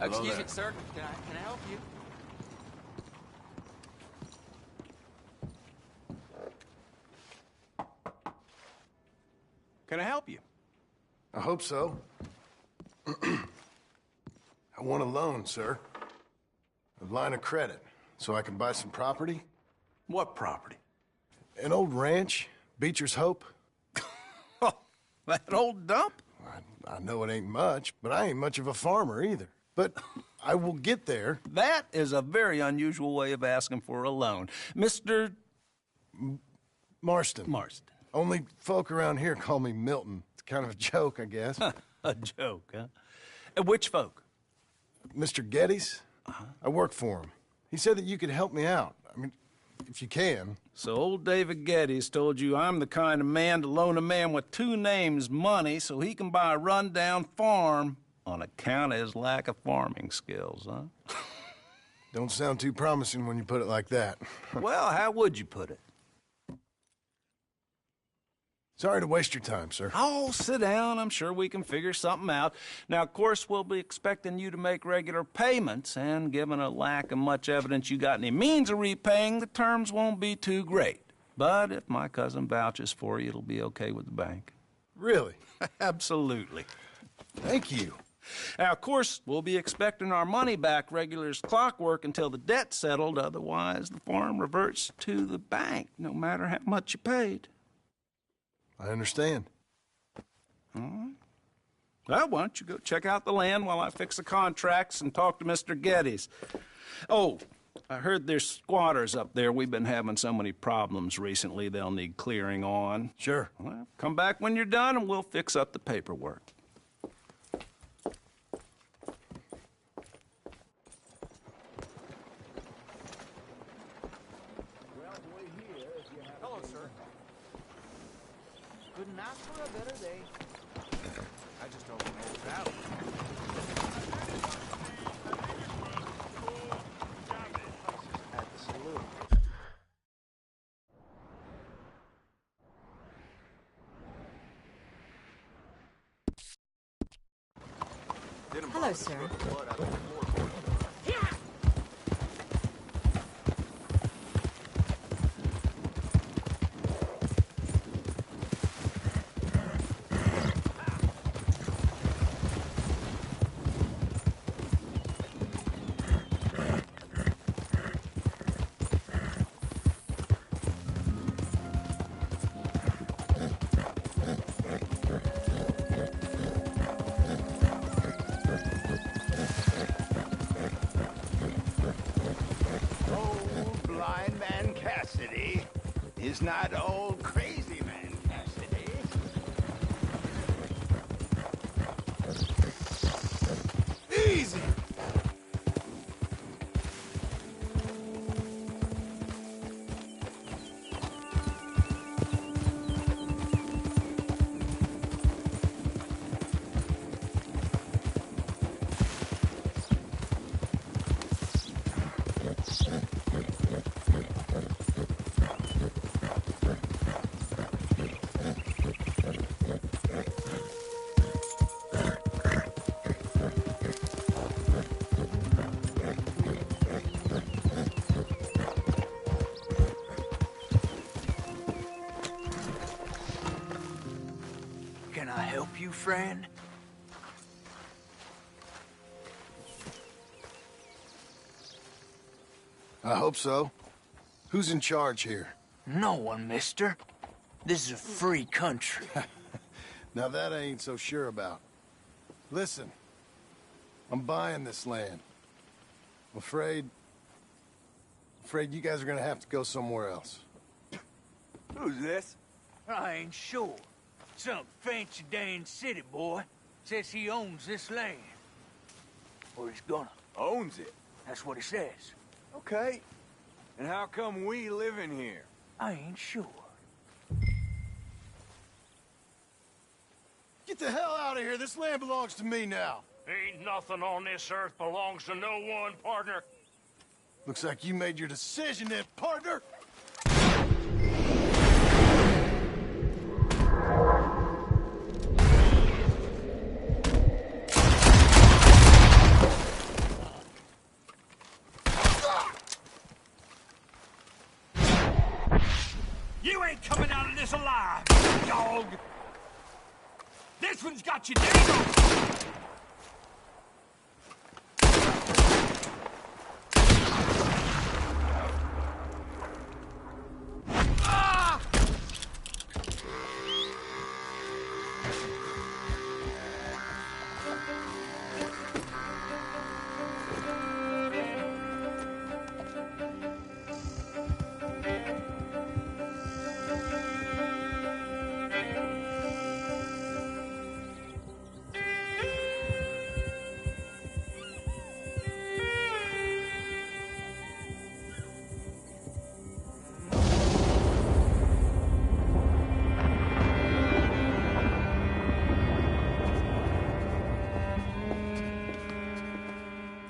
Excuse me, sir. Can I help you? Can I help you? I hope so. I want a loan, sir. A line of credit, so I can buy some property. What property? An old ranch, Beecher's Hope. Oh, that old dump? I know it ain't much, but I ain't much of a farmer either. But I will get there. That is a very unusual way of asking for a loan. Mr. Marston. Marston. Only folk around here call me Milton. It's kind of a joke, I guess. A joke, huh? And which folk? Mr. Geddes. I work for him. He said that you could help me out. I mean, if you can. So old David Geddes told you I'm the kind of man to loan a man with two names money so he can buy a rundown farm on account of his lack of farming skills, huh? Don't sound too promising when you put it like that. Well, how would you put it? Sorry to waste your time, sir. Oh, sit down. I'm sure we can figure something out. Now, of course, we'll be expecting you to make regular payments, and given a lack of much evidence you got any means of repaying, the terms won't be too great. But if my cousin vouches for you, it'll be okay with the bank. Really? Absolutely. Thank you. Now, of course, we'll be expecting our money back regular as clockwork until the debt's settled. Otherwise, the farm reverts to the bank, no matter how much you paid. I understand. All right. Well, why don't you go check out the land while I fix the contracts and talk to Mr. Geddes. Oh, I heard there's squatters up there. We've been having so many problems recently they'll need clearing on. Sure. Well, come back when you're done and we'll fix up the paperwork. Hello, sir. Couldn't ask for a better day. I just don't know about it. At the saloon. Hello, sir. Is not old crazy man Cassidy. Easy! Can I help you, friend? I hope so. Who's in charge here? No one, mister. This is a free country. Now that I ain't so sure about. Listen, I'm buying this land. I'm afraid you guys are gonna have to go somewhere else. Who's this? I ain't sure. Some fancy Dan city boy says he owns this land. Or he's gonna. Owns it? That's what he says. Okay. And how come we live in here? I ain't sure. Get the hell out of here. This land belongs to me now. Ain't nothing on this earth belongs to no one, partner. Looks like you made your decision then, partner. this alive, dog! This one's got you down!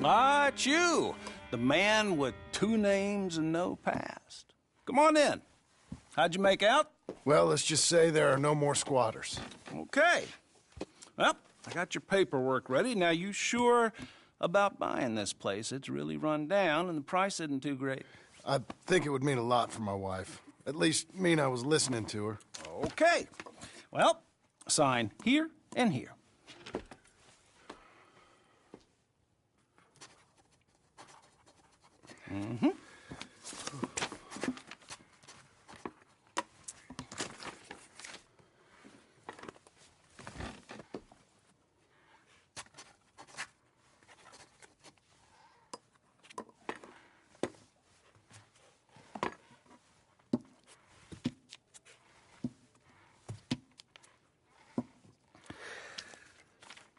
Ah, it's you, the man with 2 names and no past. Come on in. How'd you make out? Well, let's just say there are no more squatters. Okay. Well, I got your paperwork ready. Now, you sure about buying this place? It's really run down, and the price isn't too great. I think it would mean a lot for my wife. At least mean I was listening to her. Okay. Well, sign here and here. Mm-hmm.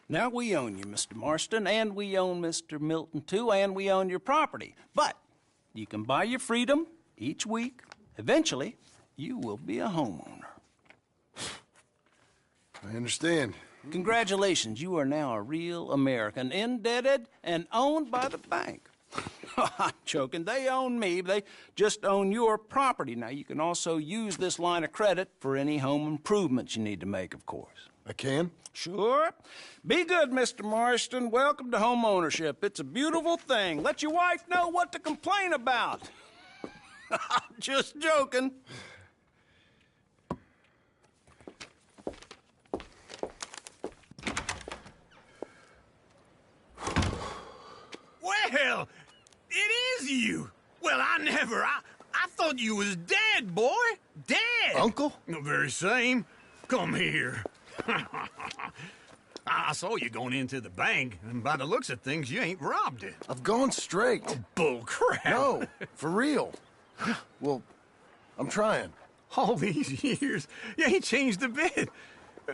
Now, we own you, Mr. Marston, and we own Mr. Milton, too, and we own your property. But you can buy your freedom each week. Eventually, you will be a homeowner. I understand. Congratulations, you are now a real American, indebted and owned by the bank. I'm joking. They own me. They just own your property. Now, you can also use this line of credit for any home improvements you need to make, of course. I can? Sure. Be good, Mr. Marston. Welcome to home ownership. It's a beautiful thing. Let your wife know what to complain about. I'm just joking. Well, it is you. Well, I thought you was dead, boy. Dead. Uncle? The very same. Come here. I saw you going into the bank, and by the looks of things, you ain't robbed it. I've gone straight. Bull crap. No, for real. Well, I'm trying. All these years, you ain't changed a bit.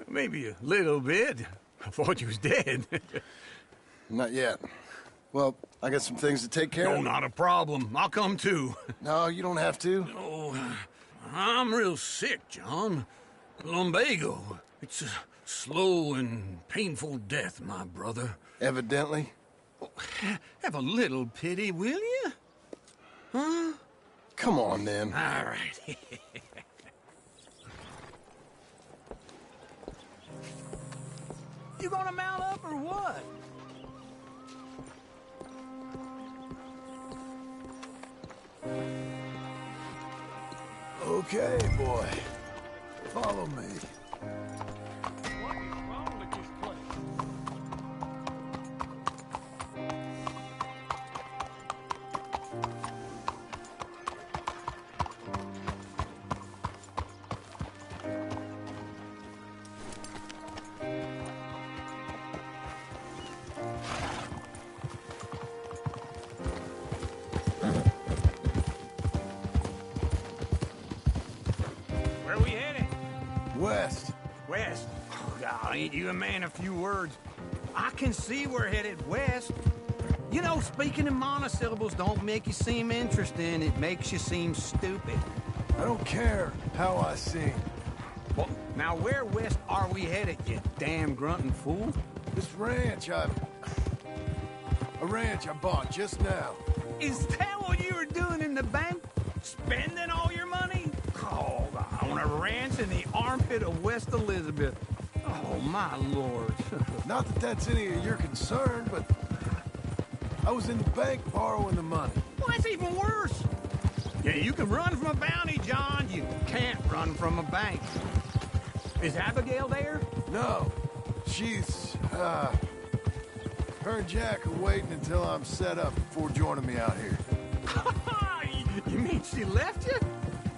Maybe a little bit. I thought you was dead. Not yet. Well, I got some things to take care No, of. not a problem. I'll come too. No, you don't have to. Oh, I'm real sick, John. Lumbago. It's a slow and painful death, my brother. Evidently. Have a little pity, will you? Huh? Come on, then. All right. You gonna mount up or what? Okay, boy. Follow me. What is wrong with this place? Where we headed? West. West. Oh, God, ain't you a man of few words? I can see we're headed west. You know, speaking in monosyllables don't make you seem interesting. It makes you seem stupid. I don't care how I sing. Well, now where west are we headed, you damn grunting fool? This ranch I bought just now. Is that what you were doing in the bank? Spending all your money? Oh, on a ranch in the armpit of West Elizabeth. Oh, my lord. Not that that's any of your concern, but I was in the bank borrowing the money. Well, that's even worse. Yeah, you can run from a bounty, John. You can't run from a bank. Is Abigail there? No. She's, her and Jack are waiting until I'm set up before joining me out here. You mean she left you?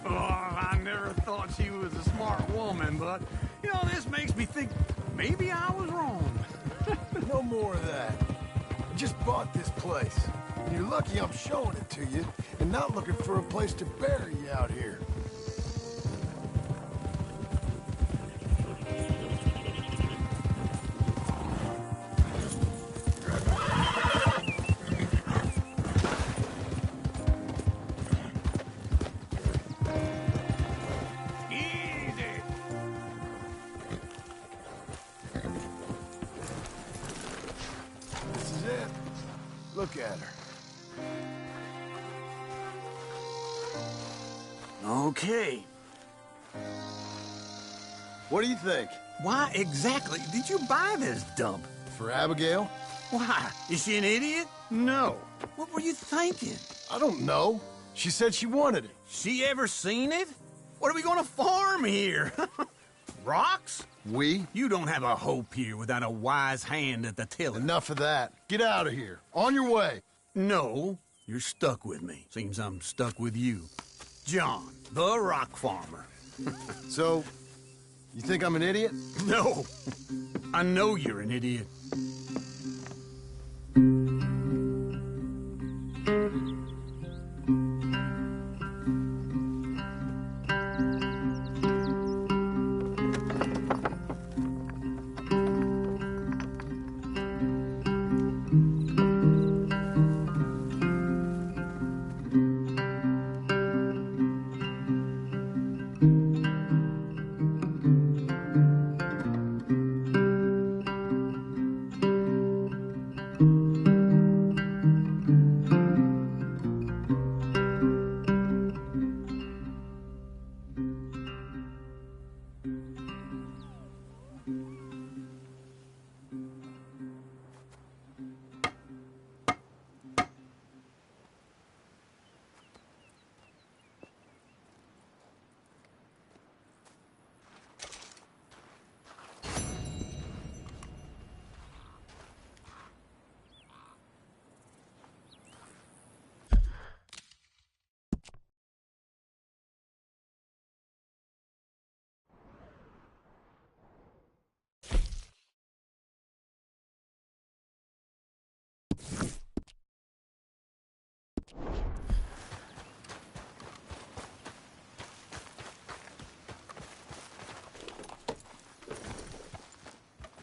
Oh, I never thought she was a smart woman, but, you know, this makes me think maybe I was wrong. No more of that. I just bought this place. And you're lucky I'm showing it to you and not looking for a place to bury you out here. Easy. This is it. Look at her. Okay. What do you think? Why exactly did you buy this dump? For Abigail? Why? Is she an idiot? No. What were you thinking? I don't know. She said she wanted it. She ever seen it? What are we gonna farm here? Rocks? We? You don't have a hope here without a wise hand at the tiller. Enough of that. Get out of here. On your way. No, you're stuck with me. Seems I'm stuck with you. John, the rock farmer. So, you think I'm an idiot? No, I know you're an idiot.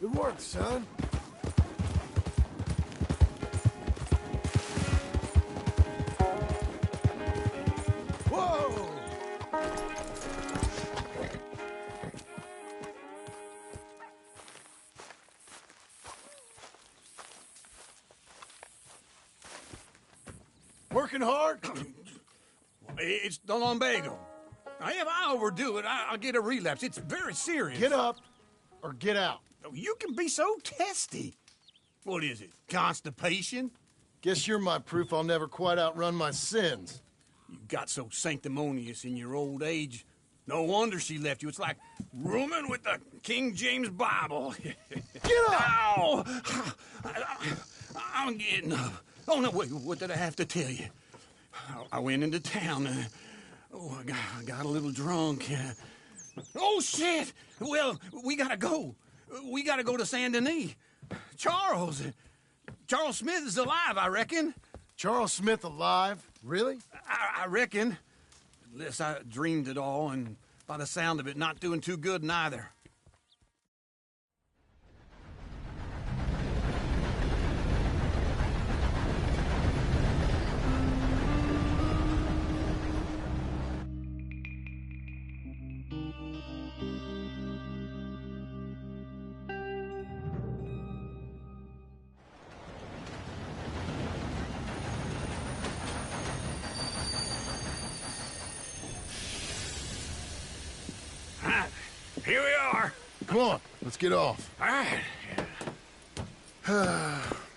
Good work, son. Whoa! Working hard? It's the lumbago. Now, if I overdo it, I'll get a relapse. It's very serious. Get up or get out. You can be so testy. What is it, constipation? Guess you're my proof I'll never quite outrun my sins. You got so sanctimonious in your old age. No wonder she left you. It's like rooming with the King James Bible. Get up! Ow! I'm getting up. Oh, no, wait, what did I have to tell you? I went into town. I got a little drunk. Oh, shit! Well, we gotta go. We gotta go to Saint Denis. Charles Smith is alive, I reckon. Charles Smith alive? Really? I reckon. Unless I dreamed it all, and by the sound of it, not doing too good neither. Here we are. Come on, let's get off. All right.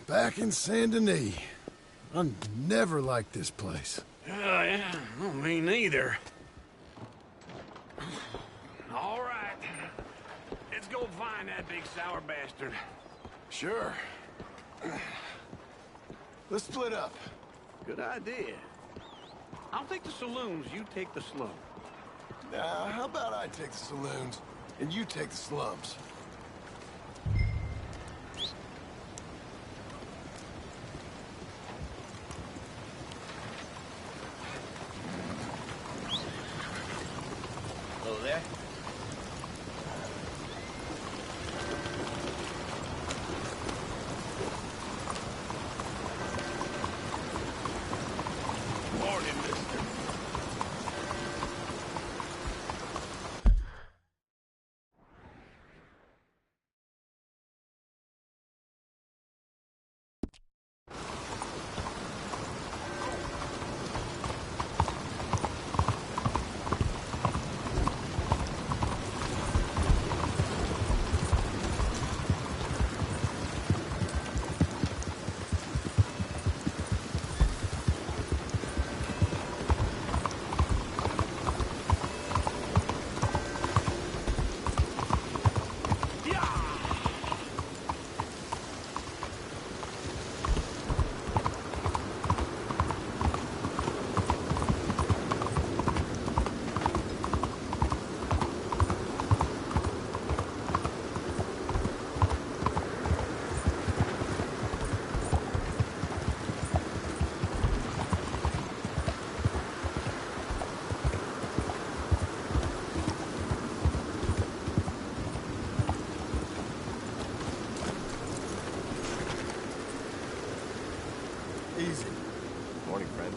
Back in Saint Denis. I never liked this place. yeah, well, me neither. All right. Let's go find that big sour bastard. Sure. Let's split up. Good idea. I'll take the saloons, you take the slums. Now, how about I take the saloons, and you take the slums? Hello there. Morning, mister. Easy. Morning, friend.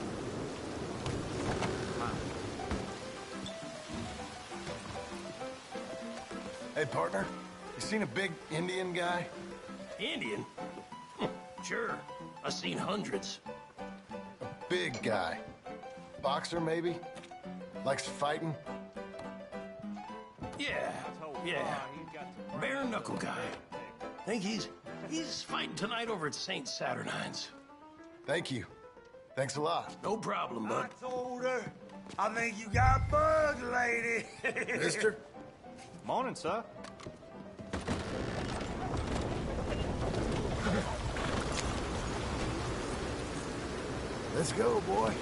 Hey, partner. You seen a big Indian guy? Indian? Sure. I've seen hundreds. Big guy. Boxer, maybe? Likes fighting? Yeah. Bare knuckle guy. Think he's fighting tonight over at St. Saturnine's. Thank you. Thanks a lot. No problem, bud. Told her. I think you got bugged, lady. Mister? Morning, sir. Let's go, boy.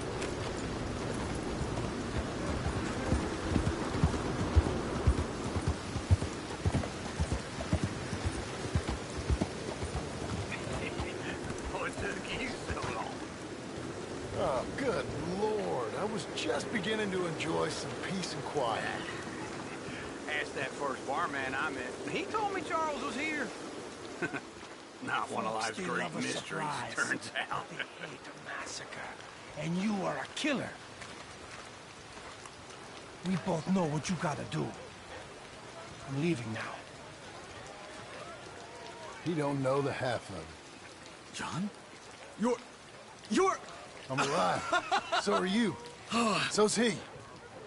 What took you so long? Oh, good Lord. I was just beginning to enjoy some peace and quiet. Asked that first barman I met. He told me Charles was here. Not one of life's great mysteries, turns out. They hate a massacre, and you are a killer. We both know what you gotta do. I'm leaving now. He don't know the half of it. John? You're... I'm alive. So are you. So's he.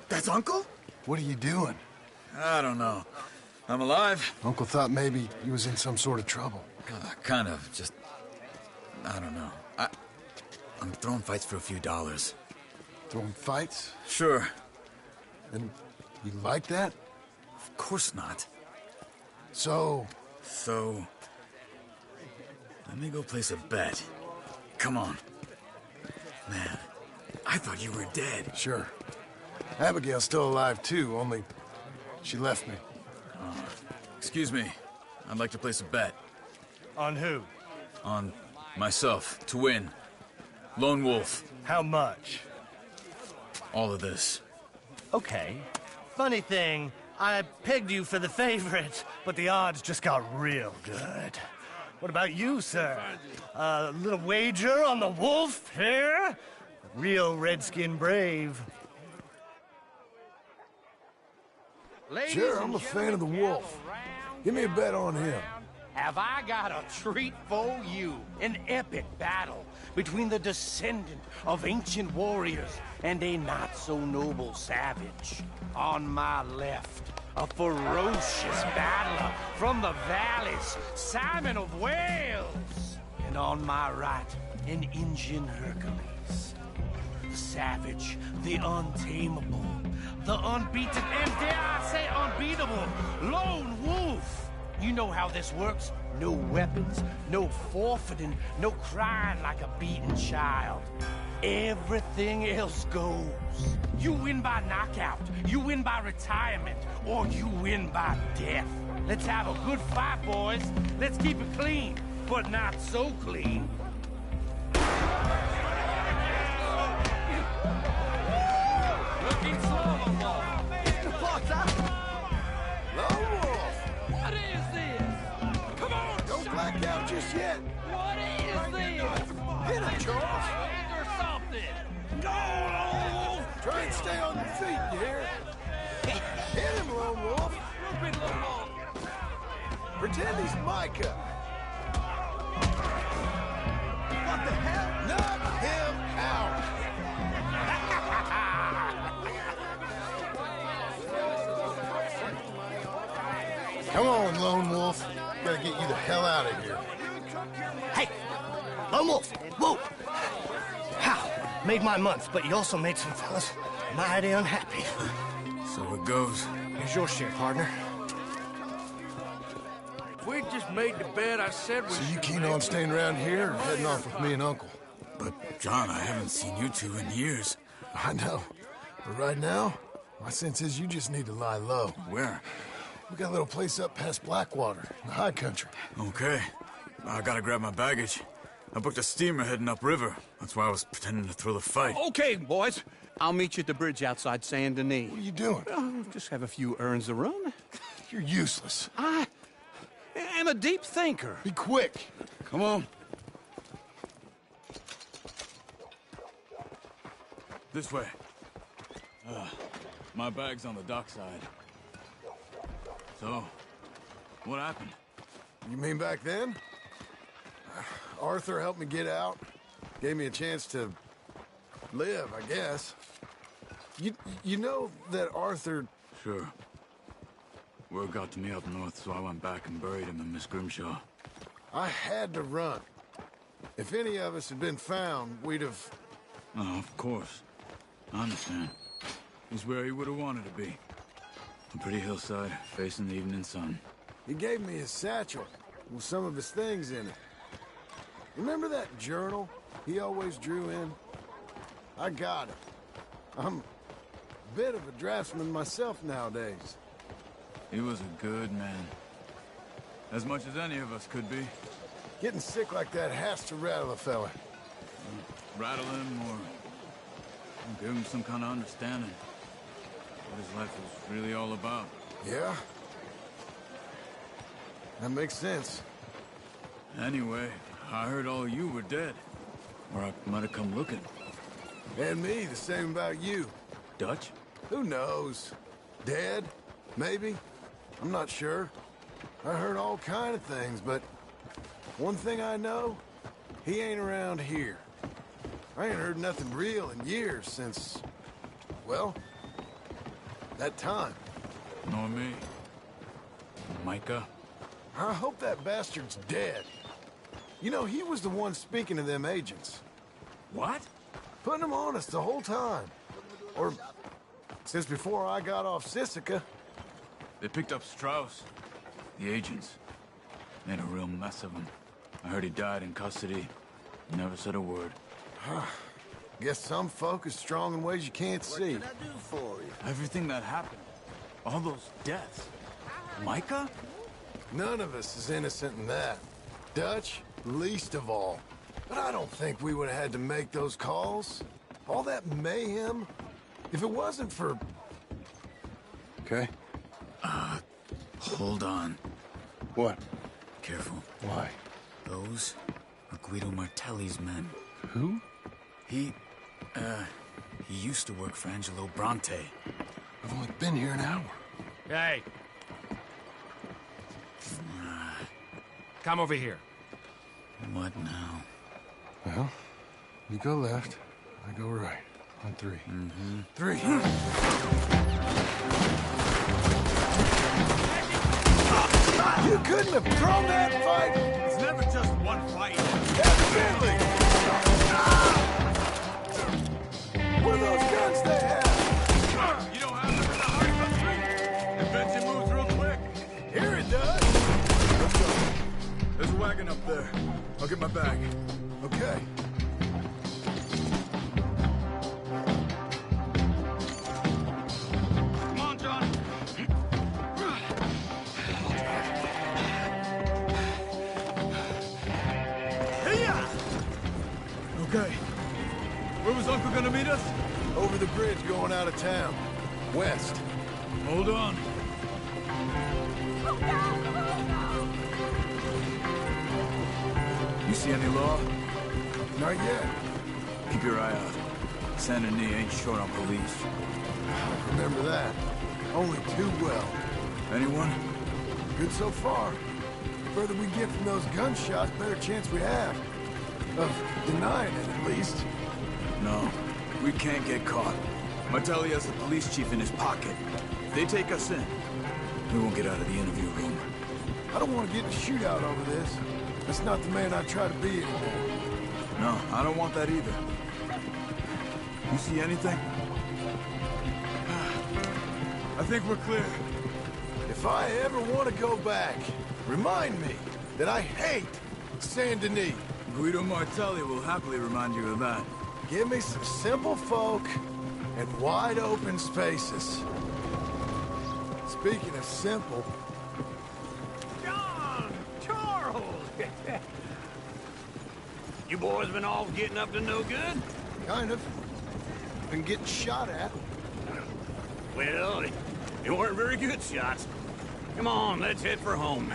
That's Uncle? What are you doing? I don't know. I'm alive. Uncle thought maybe he was in some sort of trouble. Kind of. Just... I don't know. I'm throwing fights for a few dollars. Throwing fights? Sure. And you like that? Of course not. So, let me go place a bet. Come on. Man, I thought you were dead. sure. Abigail's still alive too, only she left me. Excuse me. I'd like to place a bet. On who? On myself, to win. Lone Wolf. How much? All of this. Okay. Funny thing, I pegged you for the favorite, but the odds just got real good. What about you, sir? A little wager on the wolf here? Real redskin brave. Sure, I'm a fan of the wolf. Give me a bet on him. Have I got a treat for you? An epic battle between the descendant of ancient warriors and a not-so-noble savage. On my left, a ferocious battler from the valleys, Simon of Wales. And on my right, an Indian Hercules. savage, the untamable, the unbeaten, and dare I say unbeatable, lone wolf. You know how this works. No weapons, no forfeiting, no crying like a beaten child. Everything else goes. You win by knockout, you win by retirement, or you win by death. Let's have a good fight, boys. Let's keep it clean, but not so clean. Looking slow, Lone Wolf! What is this? Come on! Don't black out just yet. What is this? Hit him, Charles. Or something. Go, Lone Wolf! Try and stay on your feet, you hear? Hit him, Lone Wolf. Stupid Lone Wolf! Pretend he's Micah. What the hell? Knock him out. Come on, Lone Wolf. Gotta get you the hell out of here. Hey, Lone Wolf, whoa! How? Made my month, but you also made some fellas mighty unhappy. So it goes. Here's your share, partner. We just made the bed I said we So you keen on staying around here or heading off with me and Uncle? But, John, I haven't seen you two in years. I know. But right now, my sense is you just need to lie low. Where? We got a little place up past Blackwater, in the high country. Okay. I gotta grab my baggage. I booked a steamer heading upriver. That's why I was pretending to throw the fight. Okay, boys. I'll meet you at the bridge outside Saint Denis. What are you doing? Just have a few errands to run. You're useless. I am a deep thinker. Be quick. Come on. This way. My bag's on the dockside. So, what happened? You mean back then? Arthur helped me get out. Gave me a chance to live, I guess. You know that Arthur... Sure. Word got to me up north, so I went back and buried him in Miss Grimshaw. I had to run. If any of us had been found, we'd have... Oh, of course. I understand. He's where he would have wanted to be. A pretty hillside, facing the evening sun. He gave me his satchel with some of his things in it. Remember that journal he always drew in? I got it. I'm a bit of a draftsman myself nowadays. He was a good man. As much as any of us could be. Getting sick like that has to rattle a fella. Rattle him or give him some kind of understanding. What his life was really all about. Yeah? That makes sense. Anyway, I heard all you were dead. Or I might have come looking. And me, the same about you. Dutch? Who knows? Dead? Maybe? I'm not sure. I heard all kind of things, but one thing I know, he ain't around here. I ain't heard nothing real in years since, well, that time. Nor me. Micah? I hope that bastard's dead. You know, he was the one speaking to them agents. What? Putting them on us the whole time. Or since before I got off Sisika. They picked up Strauss. The agents. Made a real mess of him. I heard he died in custody. Never said a word. Guess some folk is strong in ways you can't see. What can I do for you? Everything that happened. All those deaths. Micah? None of us is innocent in that. Dutch, least of all. But I don't think we would have had to make those calls. All that mayhem. If it wasn't for... Okay. Hold on. What? Careful. Why? Those are Guido Martelli's men. Who? He used to work for Angelo Bronte. I've only been here an hour. Hey. Come over here. What now? Well, you go left, I go right. On three. Mm-hmm. 3. You couldn't have thrown that fight! It's never just one fight. Evidently! wagon up there. I'll get my bag. Okay. Come on, John. Okay. Where was Uncle gonna meet us? Over the bridge going out of town. West. Hold on. You see any law? Not yet. Keep your eye out. Saint Denis ain't short on police. Remember that. Only too well. Anyone? Good so far. The further we get from those gunshots, better chance we have. Of denying it, at least. No. We can't get caught. Martelli has the police chief in his pocket. If they take us in, we won't get out of the interview room. I don't want to get in a shootout over this. That's not the man I try to be anymore. No, I don't want that either. You see anything? I think we're clear. If I ever want to go back, remind me that I hate Saint Denis. Guido Martelli will happily remind you of that. Give me some simple folk and wide open spaces. Speaking of simple... John! Charles! You boys been off getting up to no good? Kind of. Been getting shot at. Well, they weren't very good shots. Come on, let's head for home.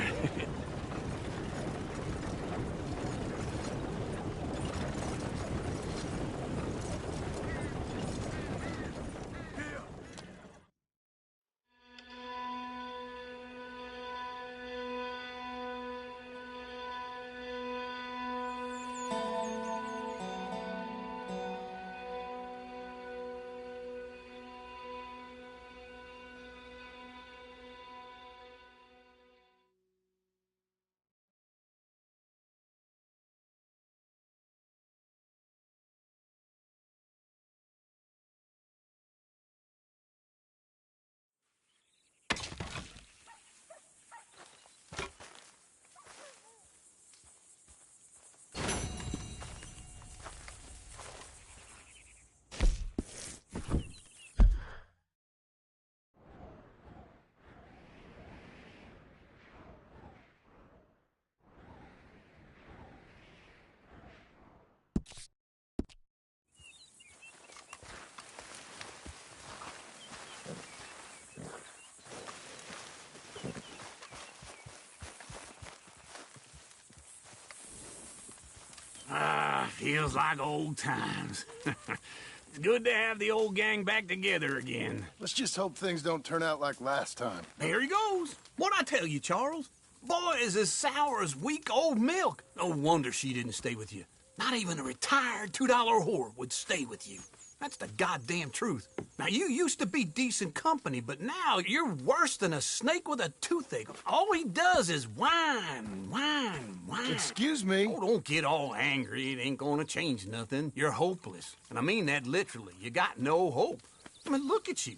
Feels like old times. It's good to have the old gang back together again. Let's just hope things don't turn out like last time. There he goes. What'd I tell you, Charles? Boy is as sour as weak old milk. No wonder she didn't stay with you. Not even a retired $2 whore would stay with you. That's the goddamn truth. Now, you used to be decent company, but now you're worse than a snake with a toothache. All he does is whine, whine, whine. Excuse me? Oh, don't get all angry. It ain't gonna change nothing. You're hopeless. And I mean that literally. You got no hope. I mean, look at you.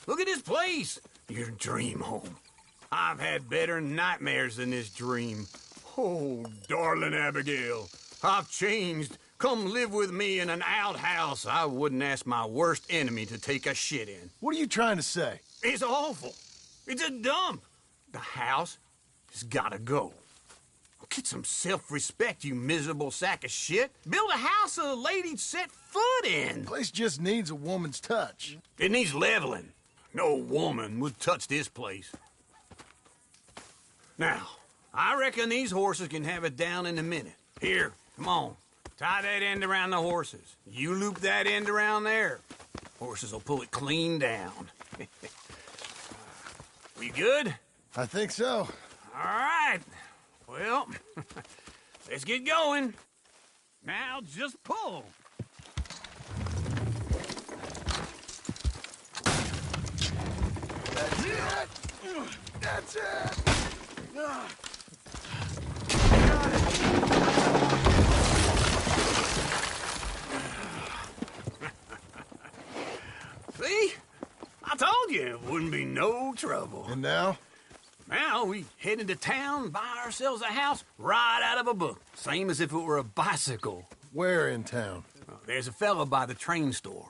Look at this place. Your dream home. I've had better nightmares than this dream. Oh, darling Abigail, I've changed. Come live with me in an outhouse I wouldn't ask my worst enemy to take a shit in. What are you trying to say? It's awful. It's a dump. The house has gotta go. Get some self-respect, you miserable sack of shit. Build a house a lady'd set foot in. The place just needs a woman's touch. It needs leveling. No woman would touch this place. Now, I reckon these horses can have it down in a minute. Here, come on. Tie that end around the horses. You loop that end around there. Horses will pull it clean down. We good? I think so. All right. Well, let's get going. Now just pull. That's it. That's it. See? I told you it wouldn't be no trouble. And now? Now we head into town, buy ourselves a house right out of a book. Same as if it were a bicycle. Where in town? There's a fella by the train store.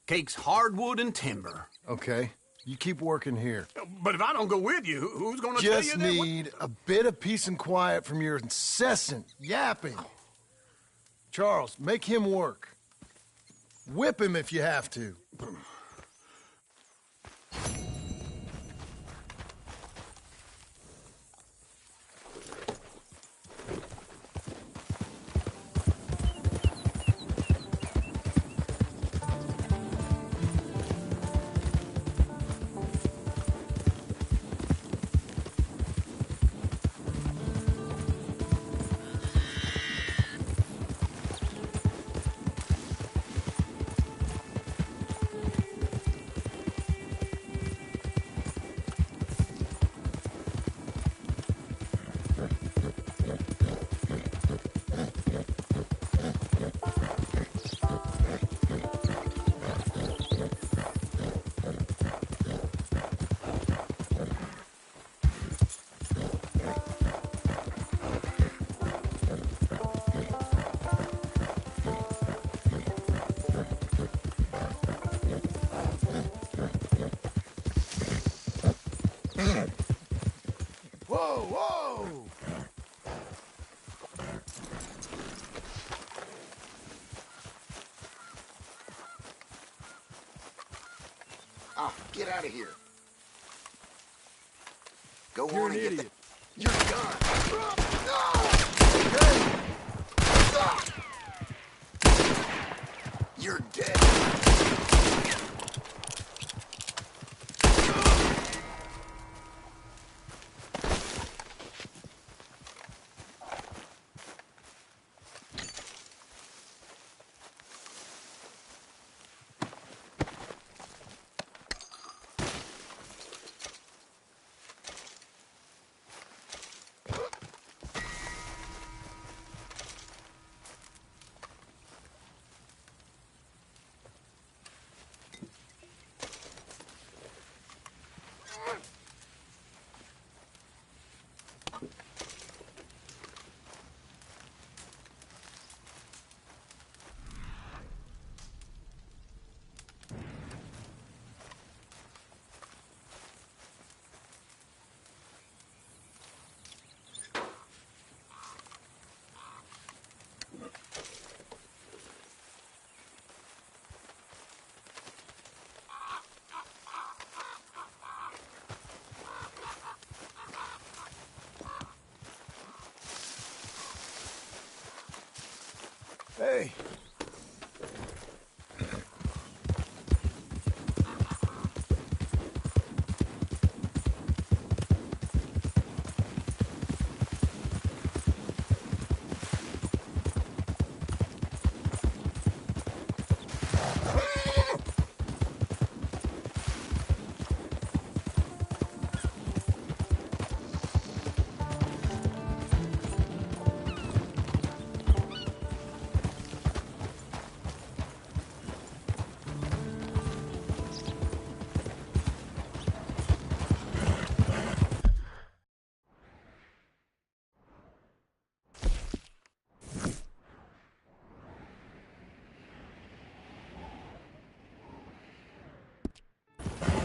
Cakes hardwood and timber. Okay. You keep working here. But if I don't go with you, who's gonna tell you Just that? need a bit of peace and quiet from your incessant yapping. Charles, make him work. Whip him if you have to. Whoa, whoa! Oh, get out of here. Go You're on an and get idiot. You're done. You're dead. Hey.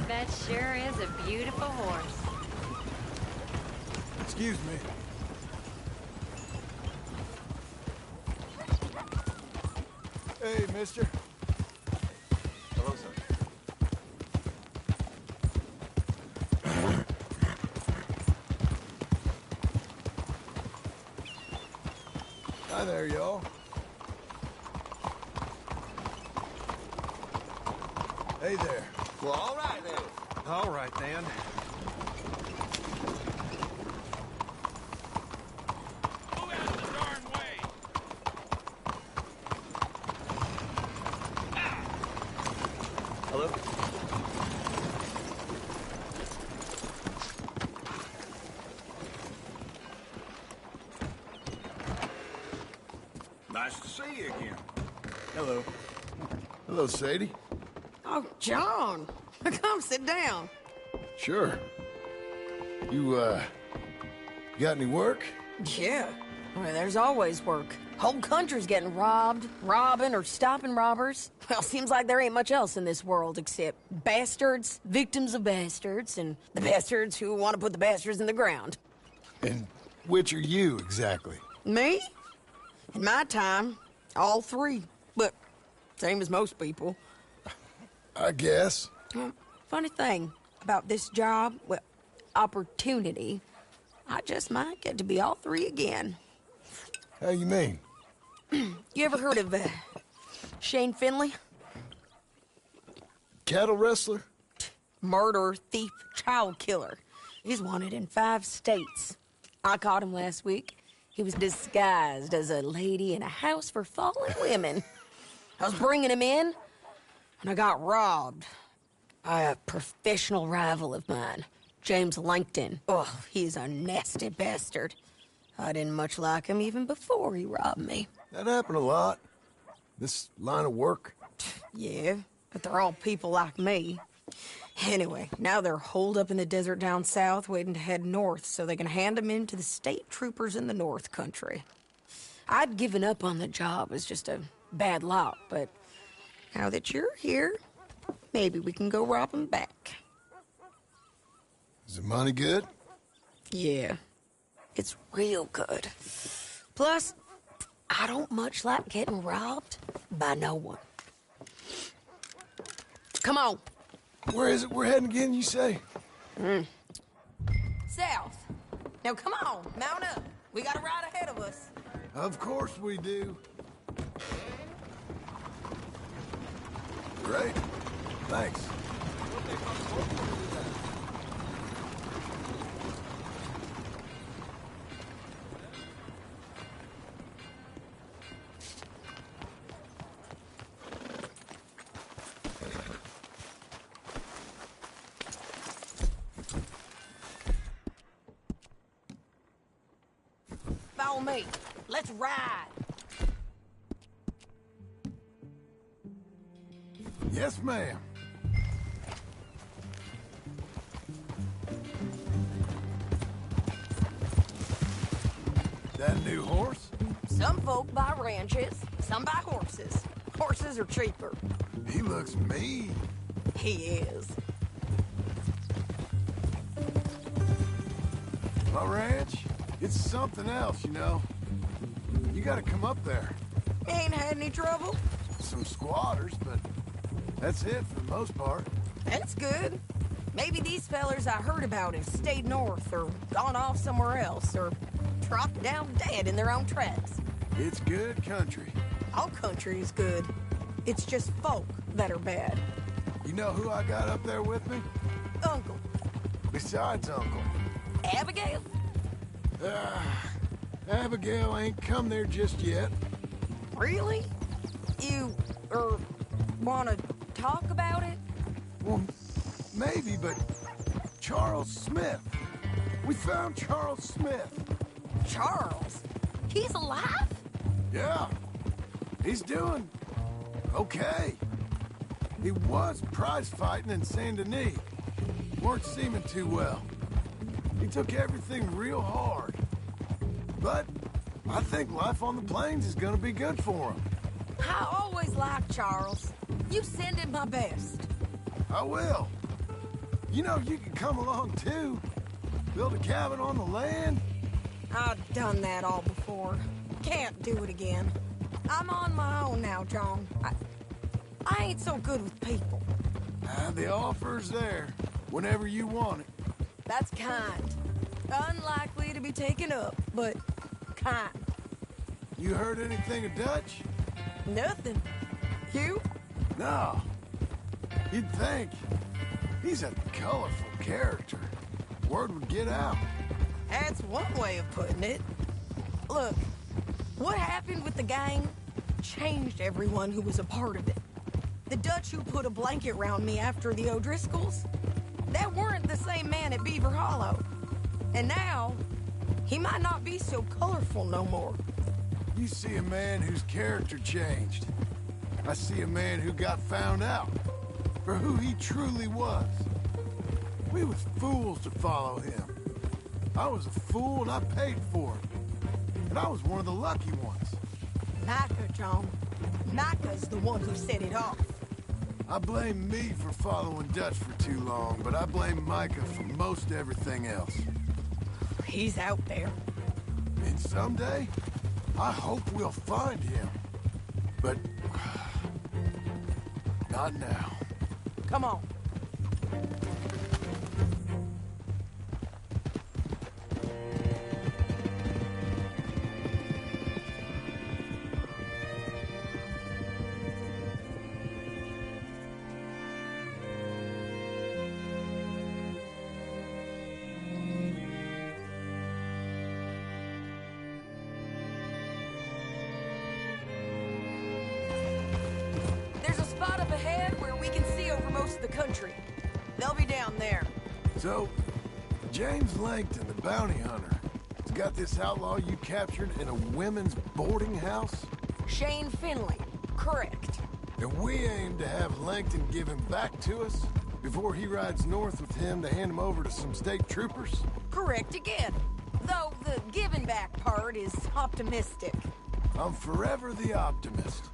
That sure is a beautiful horse. Excuse me. Hey, mister. Hello, sir. Hi there, y'all. Hey there. Well, all right then. All right, then. Move out of the darn way! Hello? Nice to see you again. Hello. Hello, Sadie. Oh, John, come sit down. Sure. You got any work? Yeah. Well, there's always work. Whole country's getting robbed, robbing, or stopping robbers. Well, seems like there ain't much else in this world except bastards, victims of bastards, and the bastards who want to put the bastards in the ground. And which are you, exactly? Me? In my time, all three. But same as most people. I guess. Funny thing about this job, well, opportunity, I just might get to be all three again. How you mean? You ever heard of Shane Finley? Cattle wrestler? Murderer, thief, child killer. He's wanted in 5 states. I caught him last week. He was disguised as a lady in a house for fallen women. I was bringing him in, and I got robbed by a professional rival of mine, James Langton. Oh, he's a nasty bastard. I didn't much like him even before he robbed me. That happened a lot. This line of work. Yeah, but they're all people like me. Anyway, now they're holed up in the desert down south, waiting to head north so they can hand them in to the state troopers in the north country. I'd given up on the job as just a bad lot, but now that you're here, maybe we can go rob them back. Is the money good? Yeah, it's real good. Plus, I don't much like getting robbed by no one. Come on. Where is it we're heading again, you say? South. Now come on, mount up. We got a ride ahead of us. Of course we do. Great. Thanks. Follow me. Let's ride. Yes, ma'am. That new horse? Some folk buy ranches, some buy horses. Horses are cheaper. He looks mean. He is. My ranch? It's something else, you know. You gotta come up there. Ain't had any trouble? Some squatters, but that's it for the most part. That's good. Maybe these fellers I heard about have stayed north or gone off somewhere else or dropped down dead in their own tracks. It's good country. All country is good. It's just folk that are bad. You know who I got up there with me? Uncle. Besides Uncle. Abigail? Abigail ain't come there just yet. Really? You, wanna talk about it? Well, maybe, but Charles Smith. We found Charles Smith. Charles? He's alive? Yeah. He's doing okay. He was prize fighting in Saint Denis. Weren't seeming too well. He took everything real hard. But I think life on the plains is gonna be good for him. I always liked Charles. You send him my best. I will. You know, you can come along too. Build a cabin on the land. I've done that all before. Can't do it again. I'm on my own now, John. I ain't so good with people. The offer's there, whenever you want it. That's kind. Unlikely to be taken up, but kind. You heard anything of Dutch? Nothing. You? No. You'd think. He's a colorful character. Word would get out. That's one way of putting it. Look, what happened with the gang changed everyone who was a part of it. The Dutch who put a blanket round me after the O'Driscolls, that weren't the same man at Beaver Hollow. And now, he might not be so colorful no more. You see a man whose character changed. I see a man who got found out for who he truly was. We was fools to follow him. I was a fool and I paid for it. And I was one of the lucky ones. Micah, John. Micah's the one who set it off. I blame me for following Dutch for too long, but I blame Micah for most everything else. He's out there. And someday, I hope we'll find him. But... not now. Come on. There's a spot up ahead where we can see over most of the country. They'll be down there. So, James Langton, the bounty hunter, has got this outlaw you captured in a women's boarding house? Shane Finley. Correct. And we aim to have Langton give him back to us before he rides north with him to hand him over to some state troopers? Correct again. Though the giving back part is optimistic. I'm forever the optimist.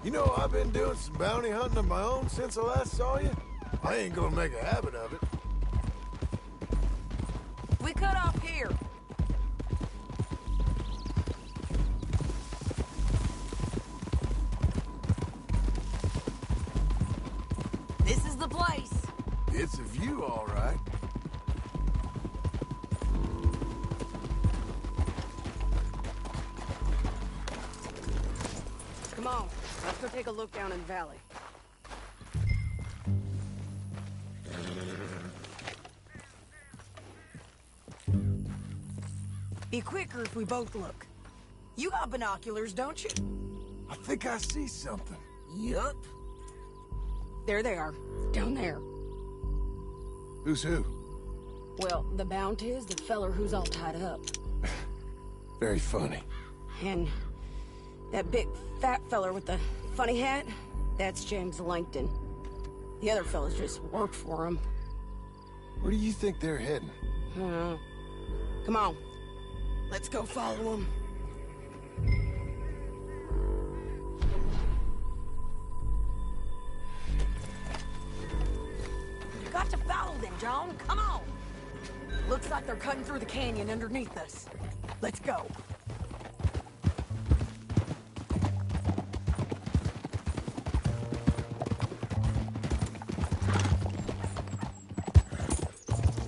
You know, I've been doing some bounty hunting of my own since I last saw you. I ain't gonna make a habit of it. We cut off here. This is the place. It's a view, all right. Come on, let's go take a look down in the valley. Be quicker if we both look. You got binoculars, don't you? I think I see something. Yup. There they are, down there. Who's who? Well, the Bounty is the feller who's all tied up. Very funny. And that big fat feller with the funny hat, that's James Langton. The other fellas just worked for him. Where do you think they're heading? Come on. Let's go follow them. Got to follow them, John. Come on. Looks like they're cutting through the canyon underneath us. Let's go.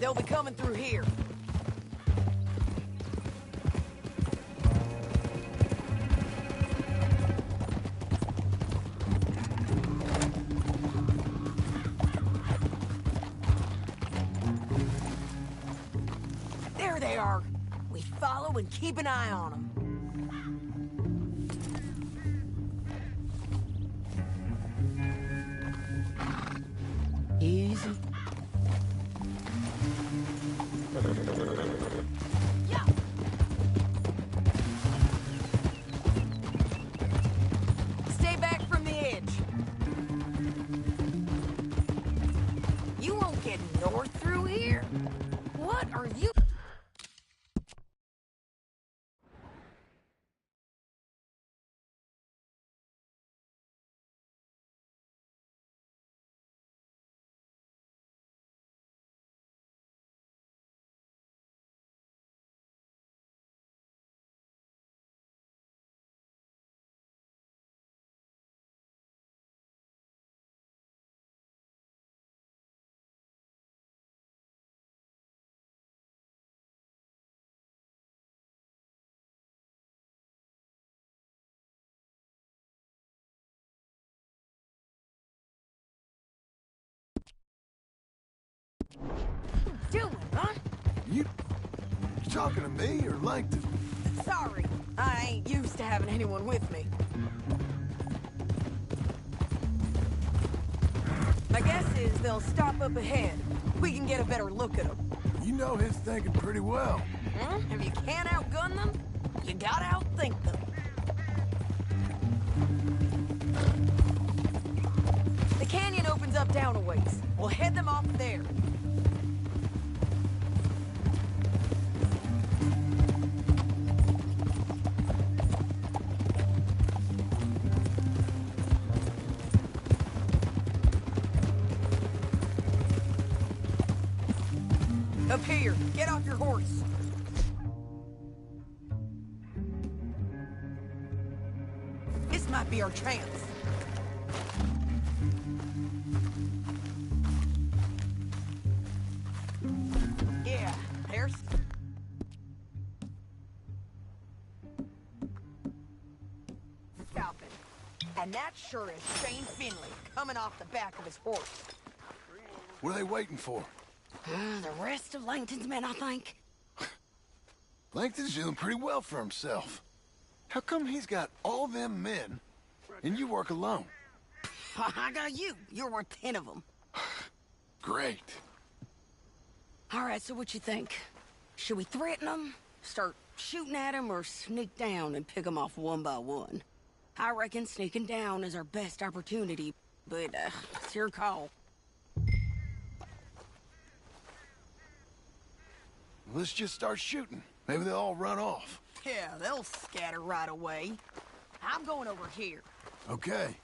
They'll be coming through here. There they are. We follow and keep an eye on them. Easy. Yeah. Stay back from the edge. You won't get north through here? What are you... doing, huh? You talking to me or Langton? Sorry, I ain't used to having anyone with me. My guess is they'll stop up ahead. We can get a better look at them. You know his thinking pretty well. If you can't outgun them, you gotta outthink them. The canyon opens up down a ways. We'll head them off there. Up here. Get off your horse. This might be our chance. Yeah, there's... Stopping. And that sure is Shane Finley coming off the back of his horse. What are they waiting for? The rest of Langton's men, I think. Langton's doing pretty well for himself. How come he's got all them men, and you work alone? I got you. You're worth 10 of them. Great. All right, so what you think? Should we threaten them, start shooting at them, or sneak down and pick them off one by one? I reckon sneaking down is our best opportunity, but it's your call. Let's just start shooting. Maybe they'll all run off. Yeah, they'll scatter right away. I'm going over here. Okay.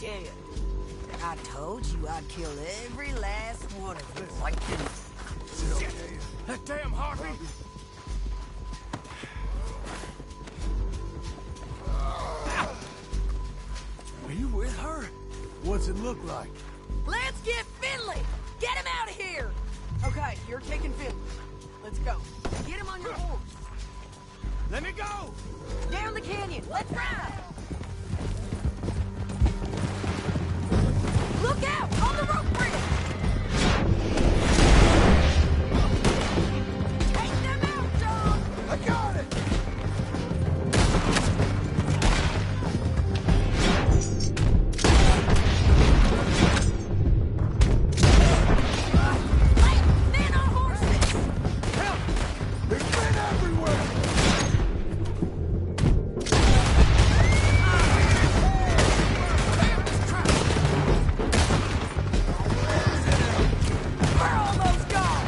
scared. I told you I'd kill every last one of you, Lincoln. That damn Harvey! Are you with her? What's it look like? Let's get Finley! Get him out of here! Okay, you're taking Finley. Let's go. Get him on your horse. Let me go! Down the canyon. Let's ride! Look out! On the rope bridge! Take them out, John! I got it! Men on horses! Help! There's men everywhere! We're almost gone!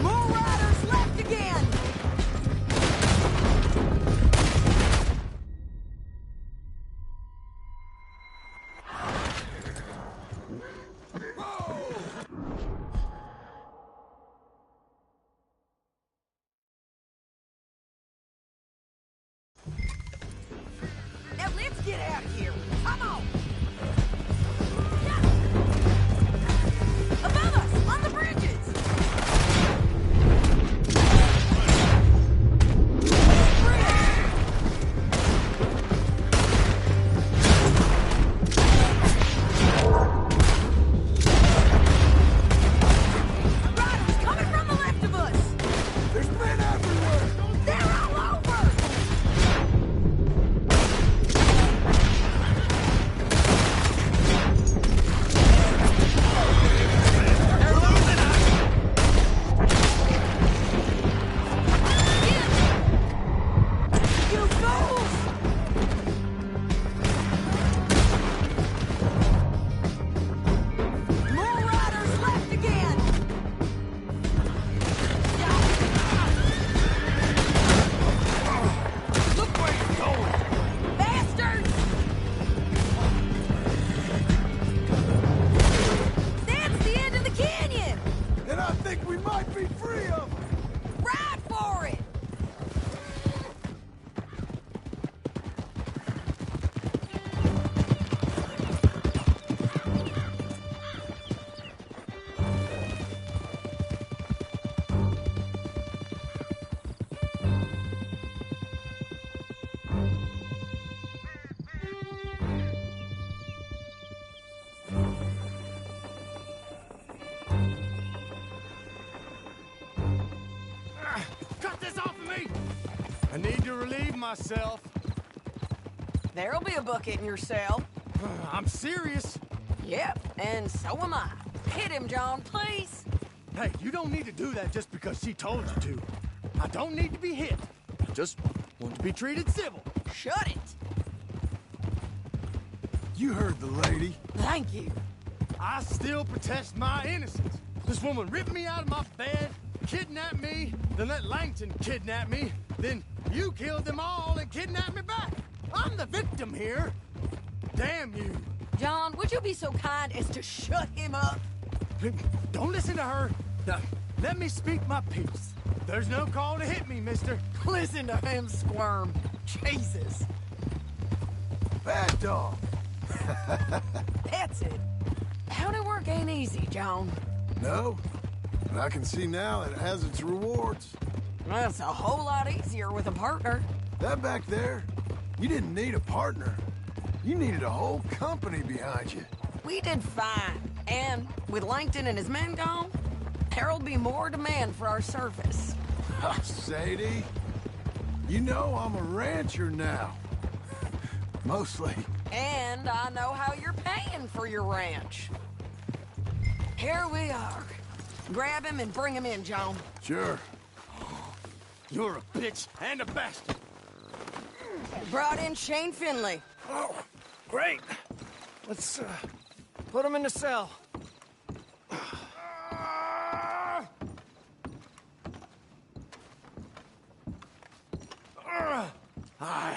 More riders left again! Now let's get out of here. Come on. Yeah. Above us, on the bridges. Riders coming from the left of us. There's men everywhere! They're all over. You fools! More riders left again! Look where you're going! Bastards! That's the end of the canyon! And I think we might be free of them! Ride for it! Cut this off of me! I need to relieve myself. There'll be a bucket in your cell. I'm serious. Yep, and so am I. Hit him, John, please. Hey, you don't need to do that just because she told you to. I don't need to be hit. I just want to be treated civil. Shut it. You heard the lady. Thank you. I still protest my innocence. This woman ripped me out of my bed, kidnapped me, then let Langton kidnap me, then you killed them all and kidnapped me back. I'm the victim here. Damn you. John, would you be so kind as to shut him up? Don't listen to her. Now, let me speak my piece. There's no call to hit me, mister. Listen to him squirm. Jesus. Bad dog. That's it. Howdy work ain't easy, John. No, but I can see now it has its rewards. That's a whole lot easier with a partner. That back there, you didn't need a partner. You needed a whole company behind you. We did fine. And with Langton and his men gone, there'll be more demand for our service. Sadie, you know I'm a rancher now. Mostly. And I know how you're paying for your ranch. Here we are. Grab him and bring him in, John. Sure. You're a bitch and a bastard. Brought in Shane Finley. Oh, great. Let's put him in the cell.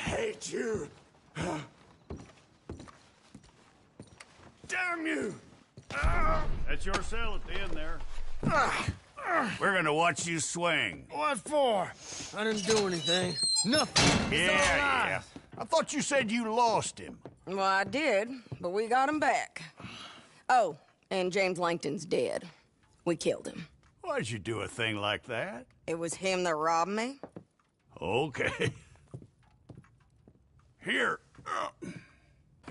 hate you. Damn you! That's your cell at the end there. We're gonna watch you swing. What for? I didn't do anything. Nothing. It's all Yeah. lies. I thought you said you lost him. Well, I did, but we got him back. Oh, and James Langton's dead. We killed him. Why'd you do a thing like that? It was him that robbed me. Okay. Here.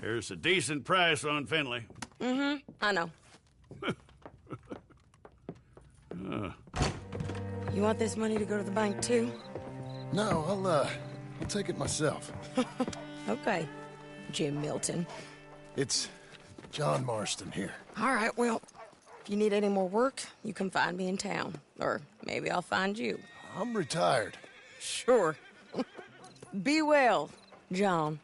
Here's a decent price on Finley. Mm-hmm, I know. You want this money to go to the bank, too? No, I'll take it myself. Okay, Jim Milton. It's John Marston here. All right, well, if you need any more work, you can find me in town. Or maybe I'll find you. I'm retired. Sure. Be well, John.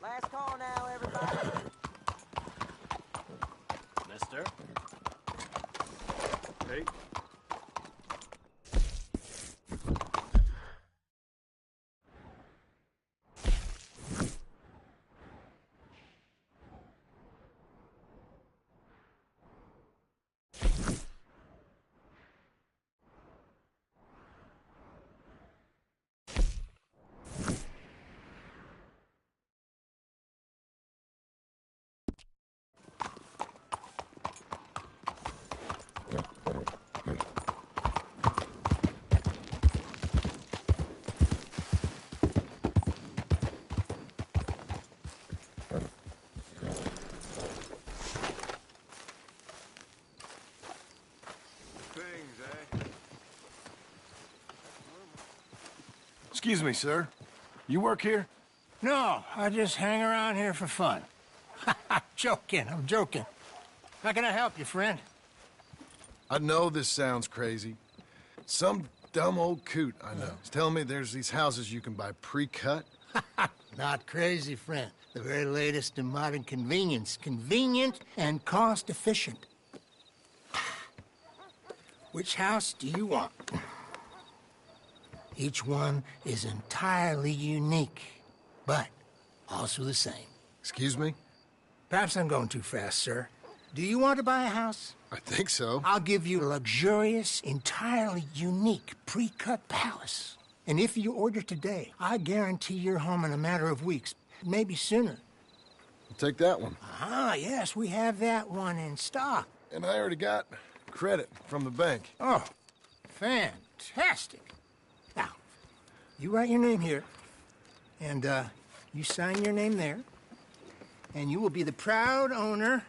Last call now, everybody. Mister? Hey. Excuse me, sir. You work here? No, I just hang around here for fun. I'm joking. How can I help you, friend? I know this sounds crazy. Some dumb old coot I know is telling me there's these houses you can buy pre-cut. Not crazy, friend. The very latest in modern convenience. Convenient and cost-efficient. Which house do you want? Each one is entirely unique, but also the same. Excuse me? Perhaps I'm going too fast, sir. Do you want to buy a house? I think so. I'll give you a luxurious, entirely unique pre-cut palace. And if you order today, I guarantee you're home in a matter of weeks, maybe sooner. I'll take that one. Ah, yes, we have that one in stock. And I already got credit from the bank. Oh, fantastic. Now, you write your name here, and you sign your name there, and you will be the proud owner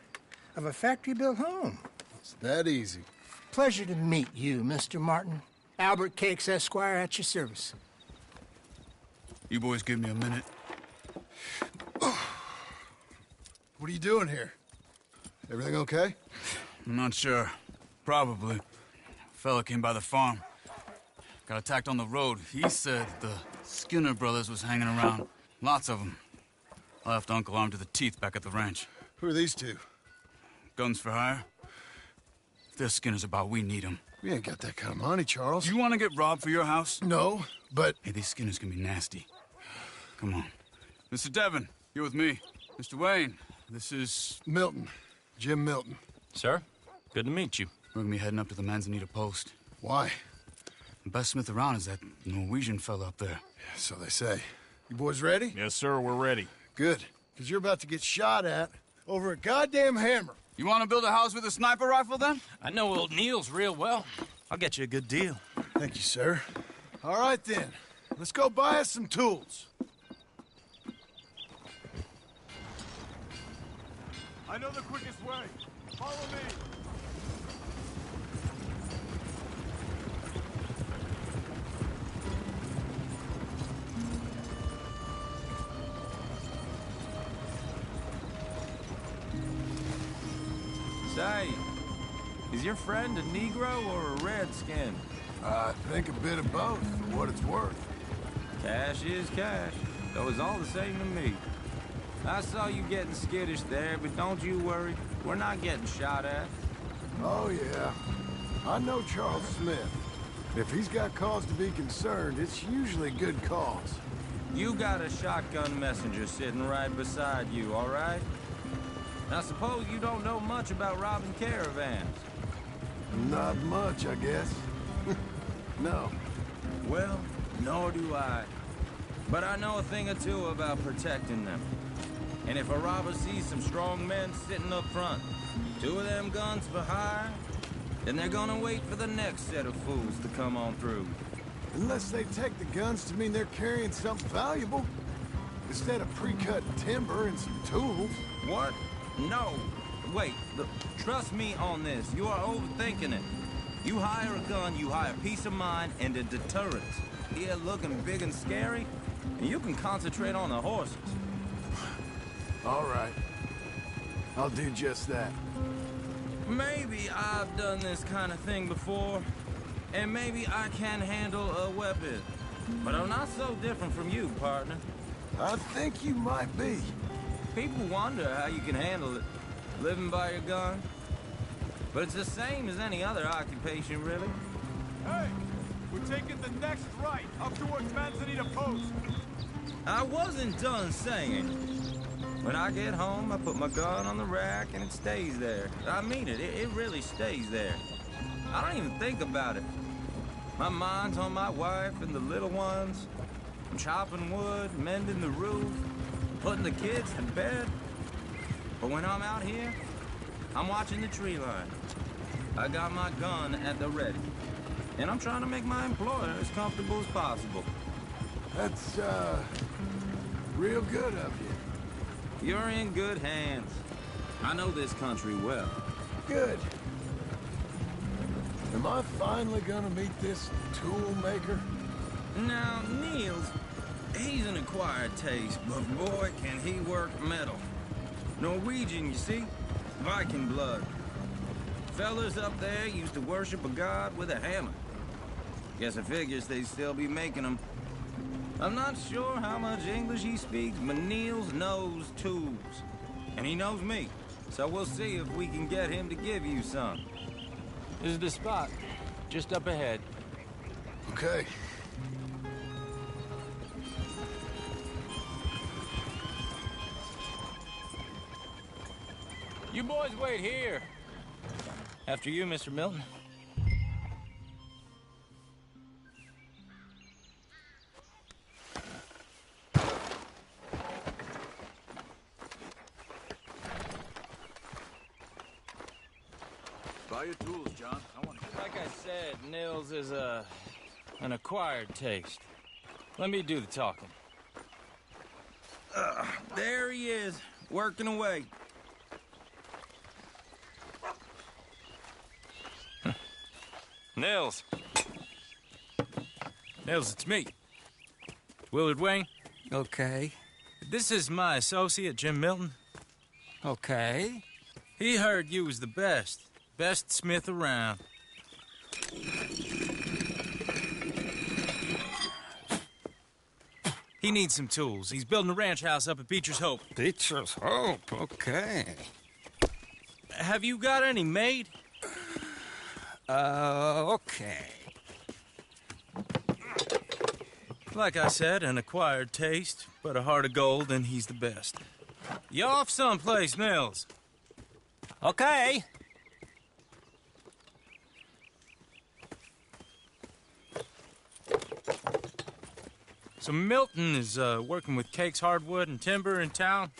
of a factory-built home. It's that easy. Pleasure to meet you, Mr. Martin. Albert Cakes, Esquire, at your service. You boys give me a minute. What are you doing here? Everything okay? I'm not sure. Probably. A fella came by the farm. Got attacked on the road. He said the Skinner brothers was hanging around. Lots of them. I left Uncle armed to the teeth back at the ranch. Who are these two? Guns for hire. If they're Skinner's about, we need them. We ain't got that kind of money, Charles. You want to get robbed for your house? No, but... Hey, these Skinners can be nasty. Come on. Mr. Devon, you're with me. Mr. Wayne, this is... Milton. Jim Milton. Sir, good to meet you. We're gonna be heading up to the Manzanita post. Why? The best smith around is that Norwegian fella up there. Yeah, so they say. You boys ready? Yes, sir, we're ready. Good, because you're about to get shot at over a goddamn hammer. You want to build a house with a sniper rifle, then? I know old Neil's real well. I'll get you a good deal. Thank you, sir. All right, then. Let's go buy us some tools. I know the quickest way. Follow me. Say, is your friend a Negro or a Redskin? I think a bit of both, for what it's worth. Cash is cash, though it's all the same to me. I saw you getting skittish there, but don't you worry. We're not getting shot at. Oh, yeah. I know Charles Smith. If he's got cause to be concerned, it's usually good cause. You got a shotgun messenger sitting right beside you, all right? I suppose you don't know much about robbing caravans. Not much, I guess. No. Well, nor do I. But I know a thing or two about protecting them. And if a robber sees some strong men sitting up front, 2 of them guns for hire, then they're gonna wait for the next set of fools to come on through. Unless they take the guns to mean they're carrying something valuable. Instead of pre-cut timber and some tools. What? No. Wait, look, trust me on this. You are overthinking it. You hire a gun, you hire peace of mind and a deterrent. Here looking big and scary, and you can concentrate on the horses. All right. I'll do just that. Maybe I've done this kind of thing before, and maybe I can handle a weapon. But I'm not so different from you, partner. I think you might be. People wonder how you can handle it, living by your gun. But it's the same as any other occupation, really. Hey, we're taking the next right, up towards Manzanita Post. I wasn't done saying. When I get home, I put my gun on the rack and it stays there. I mean it, it really stays there. I don't even think about it. My mind's on my wife and the little ones. I'm chopping wood, mending the roof, putting the kids to bed. But when I'm out here, I'm watching the tree line. I got my gun at the ready. And I'm trying to make my employer as comfortable as possible. That's, real good of you. You're in good hands. I know this country well. Good. Am I finally gonna meet this tool maker? Now, Niels, he's an acquired taste, but boy, can he work metal. Norwegian, you see? Viking blood. Fellas up there used to worship a god with a hammer. Guess I figures they'd still be making them. I'm not sure how much English he speaks, but Niels knows tools. And he knows me, so we'll see if we can get him to give you some. This is the spot, just up ahead. Okay. You boys wait here. After you, Mr. Milton. Buy your tools, John. I want to get... Like I said, Nils is an acquired taste. Let me do the talking. There he is, working away. Nils. Nils, it's me. Willard Wayne. Okay. This is my associate, Jim Milton. Okay. He heard you was the best. Best smith around. He needs some tools. He's building a ranch house up at Beecher's Hope. Beecher's Hope, okay. Have you got any made? Okay. Like I said, an acquired taste, but a heart of gold, and he's the best. You off someplace, Nils? Okay. So Milton is working with Cake's Hardwood and Timber in town.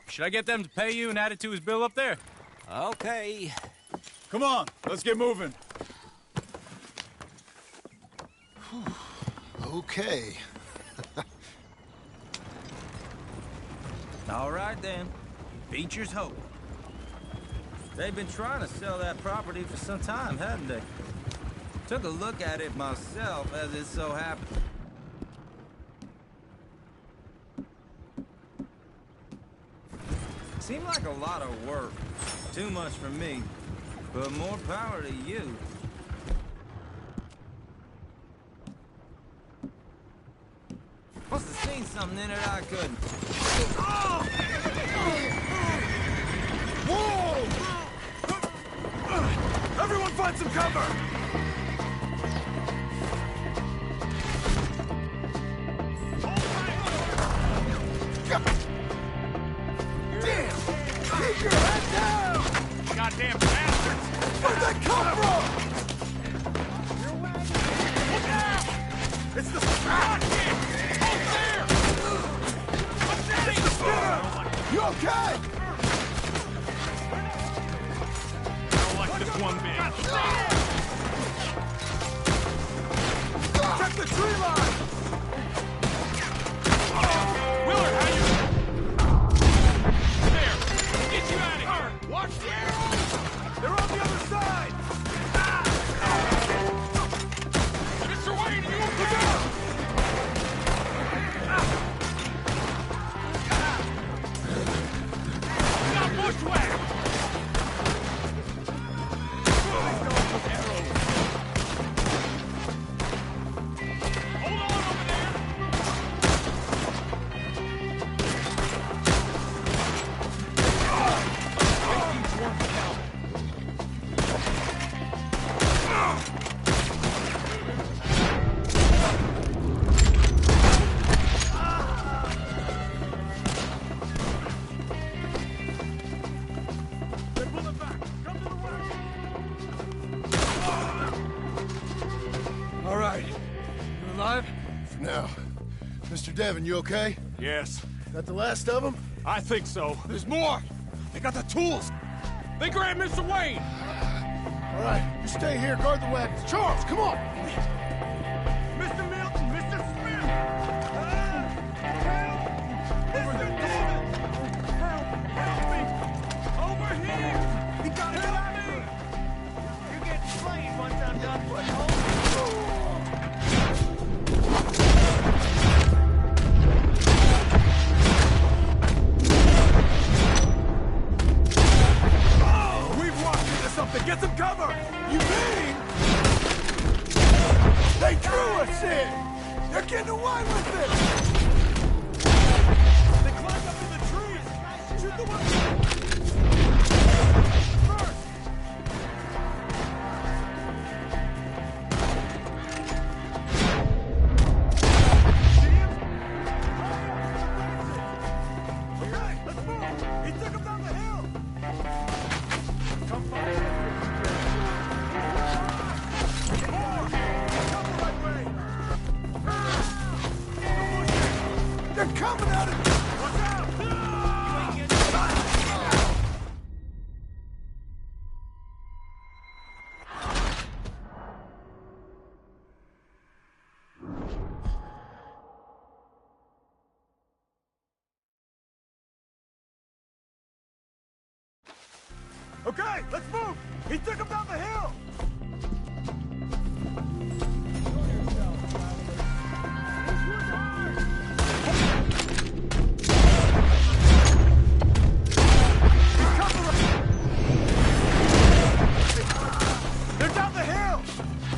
Should I get them to pay you and add it to his bill up there? Okay. Come on, let's get moving. Okay. All right, then. Beecher's Hope. They've been trying to sell that property for some time, hadn't they? Took a look at it myself, as it so happened. Seemed like a lot of work. Too much for me. But more power to you. Must have seen something in it I couldn't. Oh! Whoa! Everyone find some cover! Damn! Keep your head down! Goddamn bastards! Where'd that come from? Look out! It's the Out there! It's the spinner! You okay? I don't like this one bit. Check the tree line! Willard, how you... There! Get you out of here! Watch the arrows! They're on the other side! Mr. Wayne, you look out! Got bushwhacked! Hold on over there! They're pulling back! Come to the west! All right. You alive? For now. Mr. Devon, you okay? Yes, That the last of them? I think so. There's more! They got the tools! They grabbed Mr. Wayne! All right, you stay here, guard the wagons. Charles, come on! Mr. Milton! Mr. Smith! Help! Mr. Devon! Help! Help me! Over here! He got it on me! You get slain once I'm done putting holes. We've walked into something! Get some cover! You mean? They drew us in! They're getting away with it! They climbed up in the trees! Shoot the one! First! See him? Okay, let's move! He took him down the hill! Come find him! More! Come the right way! They're coming out of... Watch out! Okay, let's move! He took him down the hill! They're down the hill!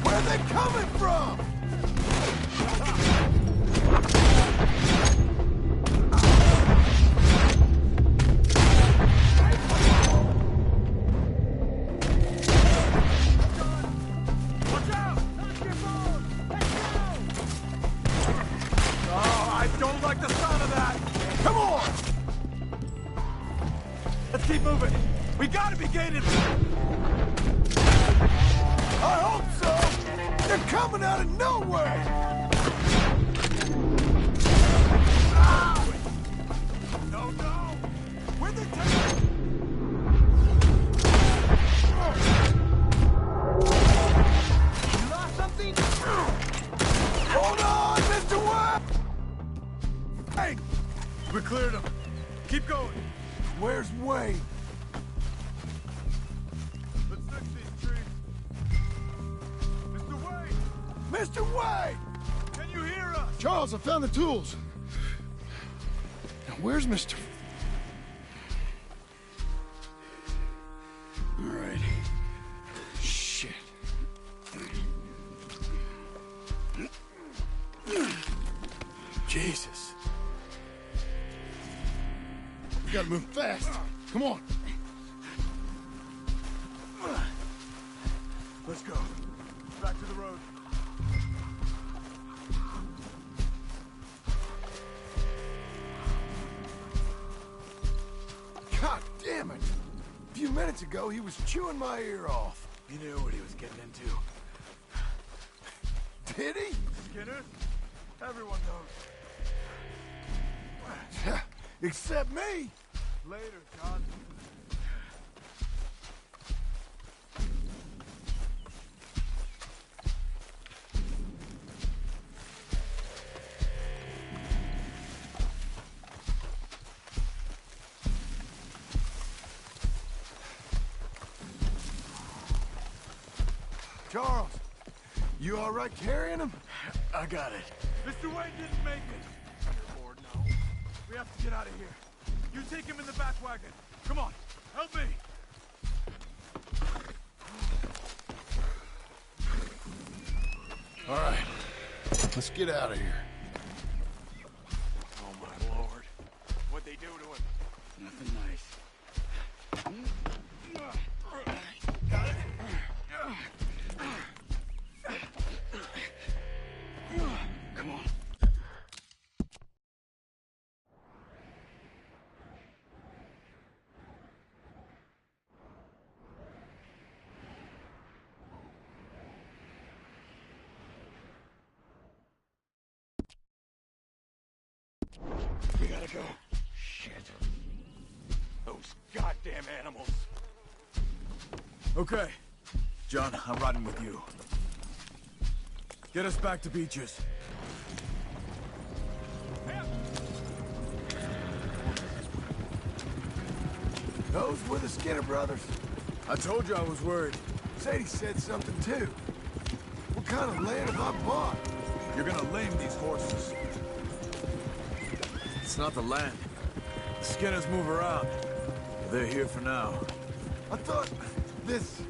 Where are they coming from? Watch out! Oh, I don't like the sound of that! Come on! Let's keep moving! We gotta be gated! I hope so! They're coming out of nowhere! Ow! No, no! Where'd they take me? You lost something? Hold on, Mr. Webb! Hey! We cleared them. Keep going. Where's Wayne? Let's fix these trees. Mr. Wayne! Mr. Wayne! Can you hear us? Charles, I found the tools. Now, where's Mr... All right. Shit. Jesus. We gotta move fast. Come on. Let's go. Back to the road. God damn it! A few minutes ago, he was chewing my ear off. He knew what he was getting into. Did he? Skinner? Everyone knows. Except me. Later, John. Charles, you all right carrying him? I got it. Mr. Wayne didn't make it. Dear Lord, no. We have to get out of here. You take him in the back wagon. Come on, help me. All right, let's get out of here. Oh, my Lord. What'd they do to him? Nothing nice. Got it? Come on. We gotta go. Shit. Those goddamn animals. Okay. John, I'm riding with you. Get us back to Beaches. Those were the Skinner brothers. I told you I was worried. Sadie said something too. What kind of land have I bought? You're gonna lame these horses. It's not the land. The Skinners move around. They're here for now. I thought this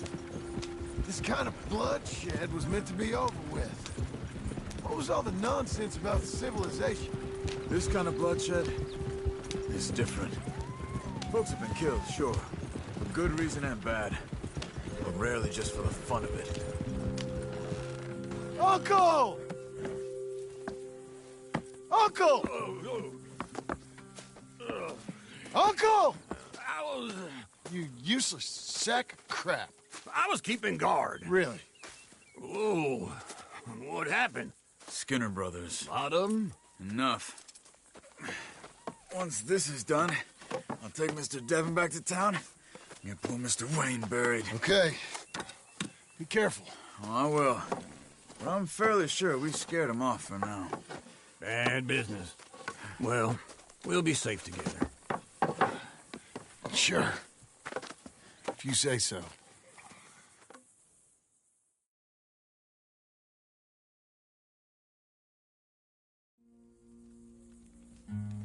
kind of bloodshed was meant to be over with. What was all the nonsense about civilization? This kind of bloodshed is different. Folks have been killed, sure. For good reason and bad. But rarely just for the fun of it. Uncle! Uncle! Uncle! You useless sack of crap. I was keeping guard. Really? Oh, what happened? Skinner brothers. Lot of them? Enough. Once this is done, I'll take Mr. Devon back to town and get poor Mr. Wayne buried. Okay. Be careful. Oh, I will. But I'm fairly sure we scared him off for now. Bad business. Well, we'll be safe together. Sure. If you say so.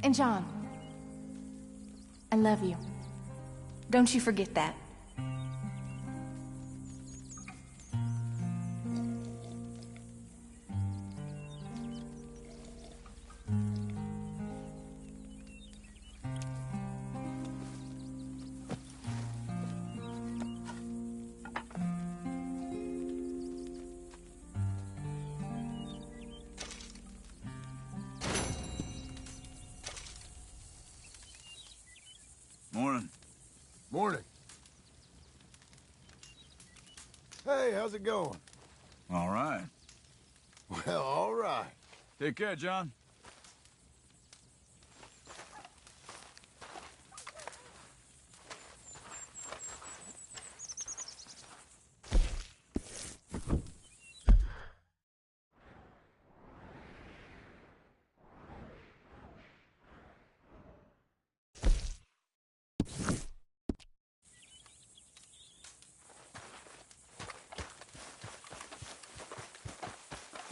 And John, I love you. Don't you forget that. Morning. Morning. Hey, how's it going? All right. Well, all right. Take care, John.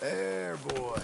There, boy.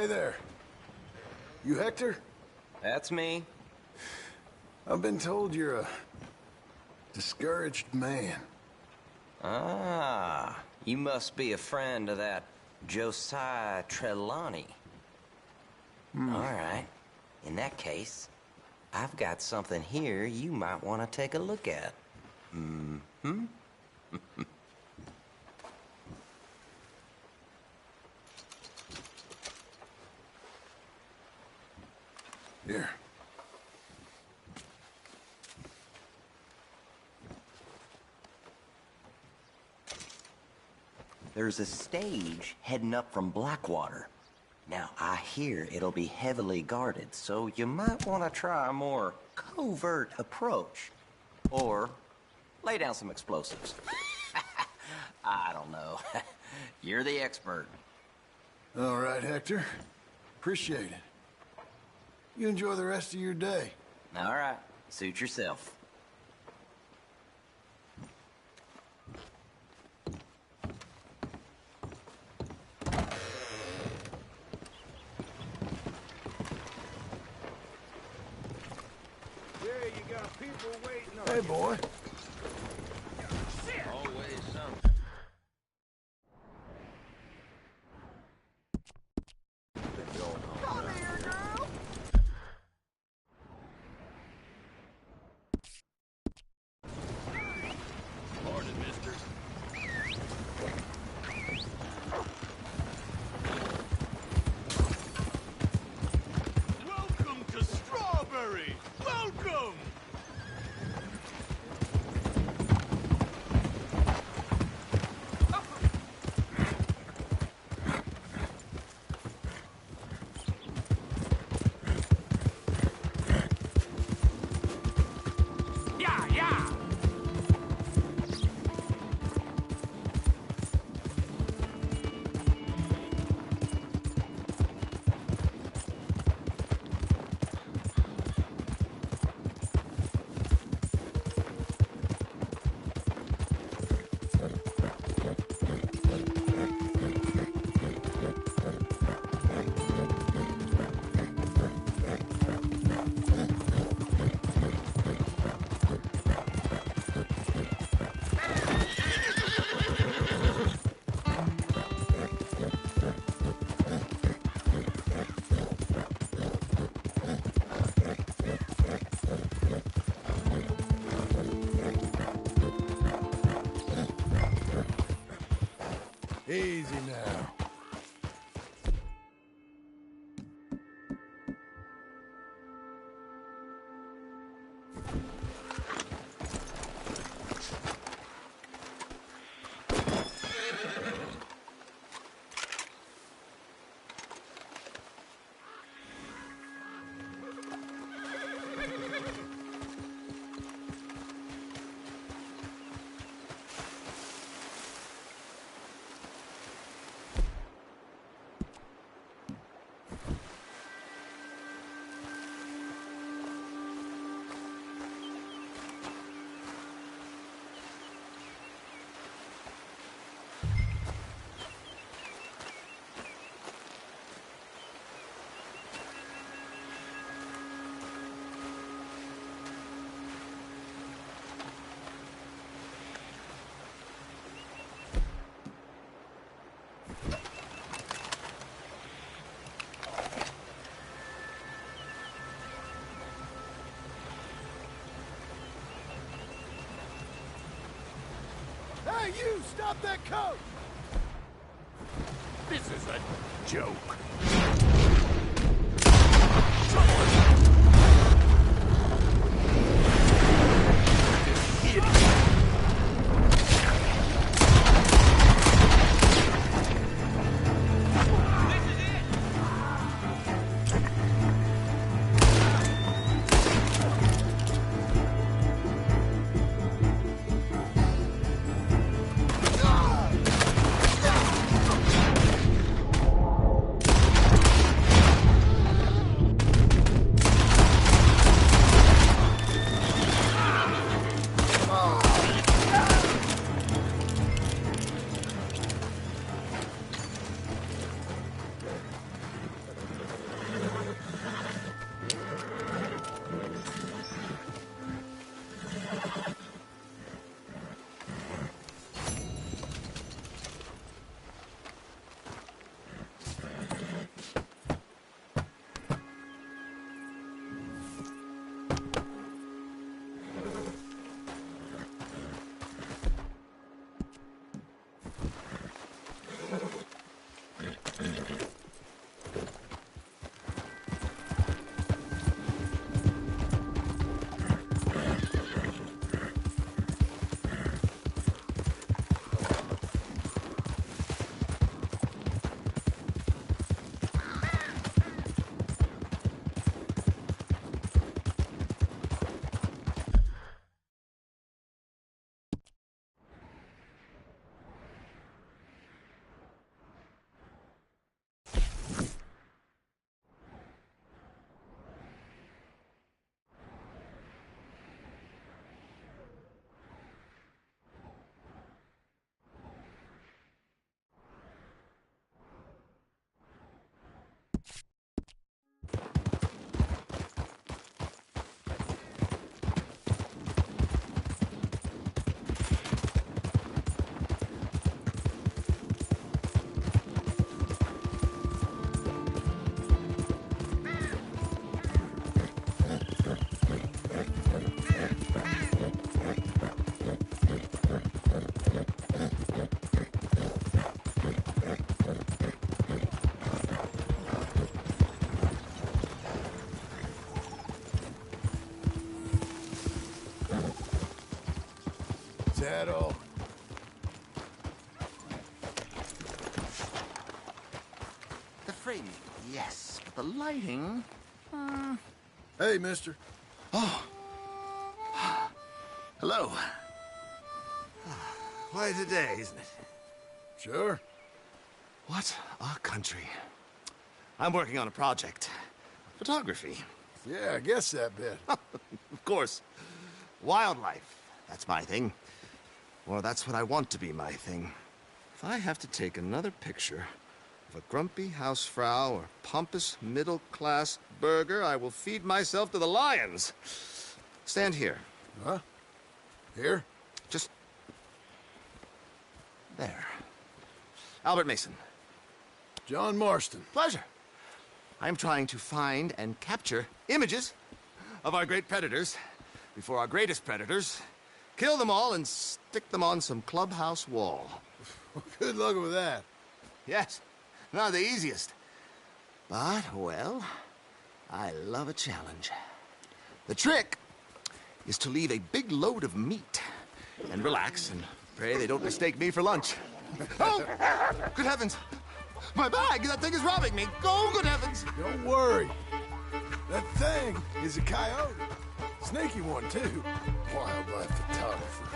Hey there. You Hector? That's me. I've been told you're a discouraged man. Ah, you must be a friend of that Josiah Trelawney. All right. In that case, I've got something here you might want to take a look at. Mm-hmm. Here. There's a stage heading up from Blackwater. Now, I hear it'll be heavily guarded, so you might want to try a more covert approach. Or lay down some explosives. I don't know. You're the expert. All right, Hector. Appreciate it. You enjoy the rest of your day. All right. Suit yourself. Hey, boy. Always something. Come here, girl! Morning, mister. Welcome to Strawberry! Welcome! Yeah, yeah! Easy now. Hey, you! Stop that coat! This is a joke. at all. The framing, yes, but the lighting... Hey, mister. Oh. Hello. Quite a day, isn't it? Sure. What a country. I'm working on a project. Photography. Yeah, I guess that bit. Of course. Wildlife. That's my thing. Or that's what I want to be my thing. If I have to take another picture of a grumpy housefrau or pompous middle-class burgher, I will feed myself to the lions. Stand here. Huh? Here? Just... there. Albert Mason. John Marston. Pleasure. I'm trying to find and capture images of our great predators before our greatest predators kill them all and stick them on some clubhouse wall. Good luck with that. Yes, not the easiest. But, well, I love a challenge. The trick is to leave a big load of meat and relax and pray they don't mistake me for lunch. Oh! Good heavens! My bag! That thing is robbing me! Go, good heavens! Don't worry. That thing is a coyote. Sneaky one, too. Wildlife photographer.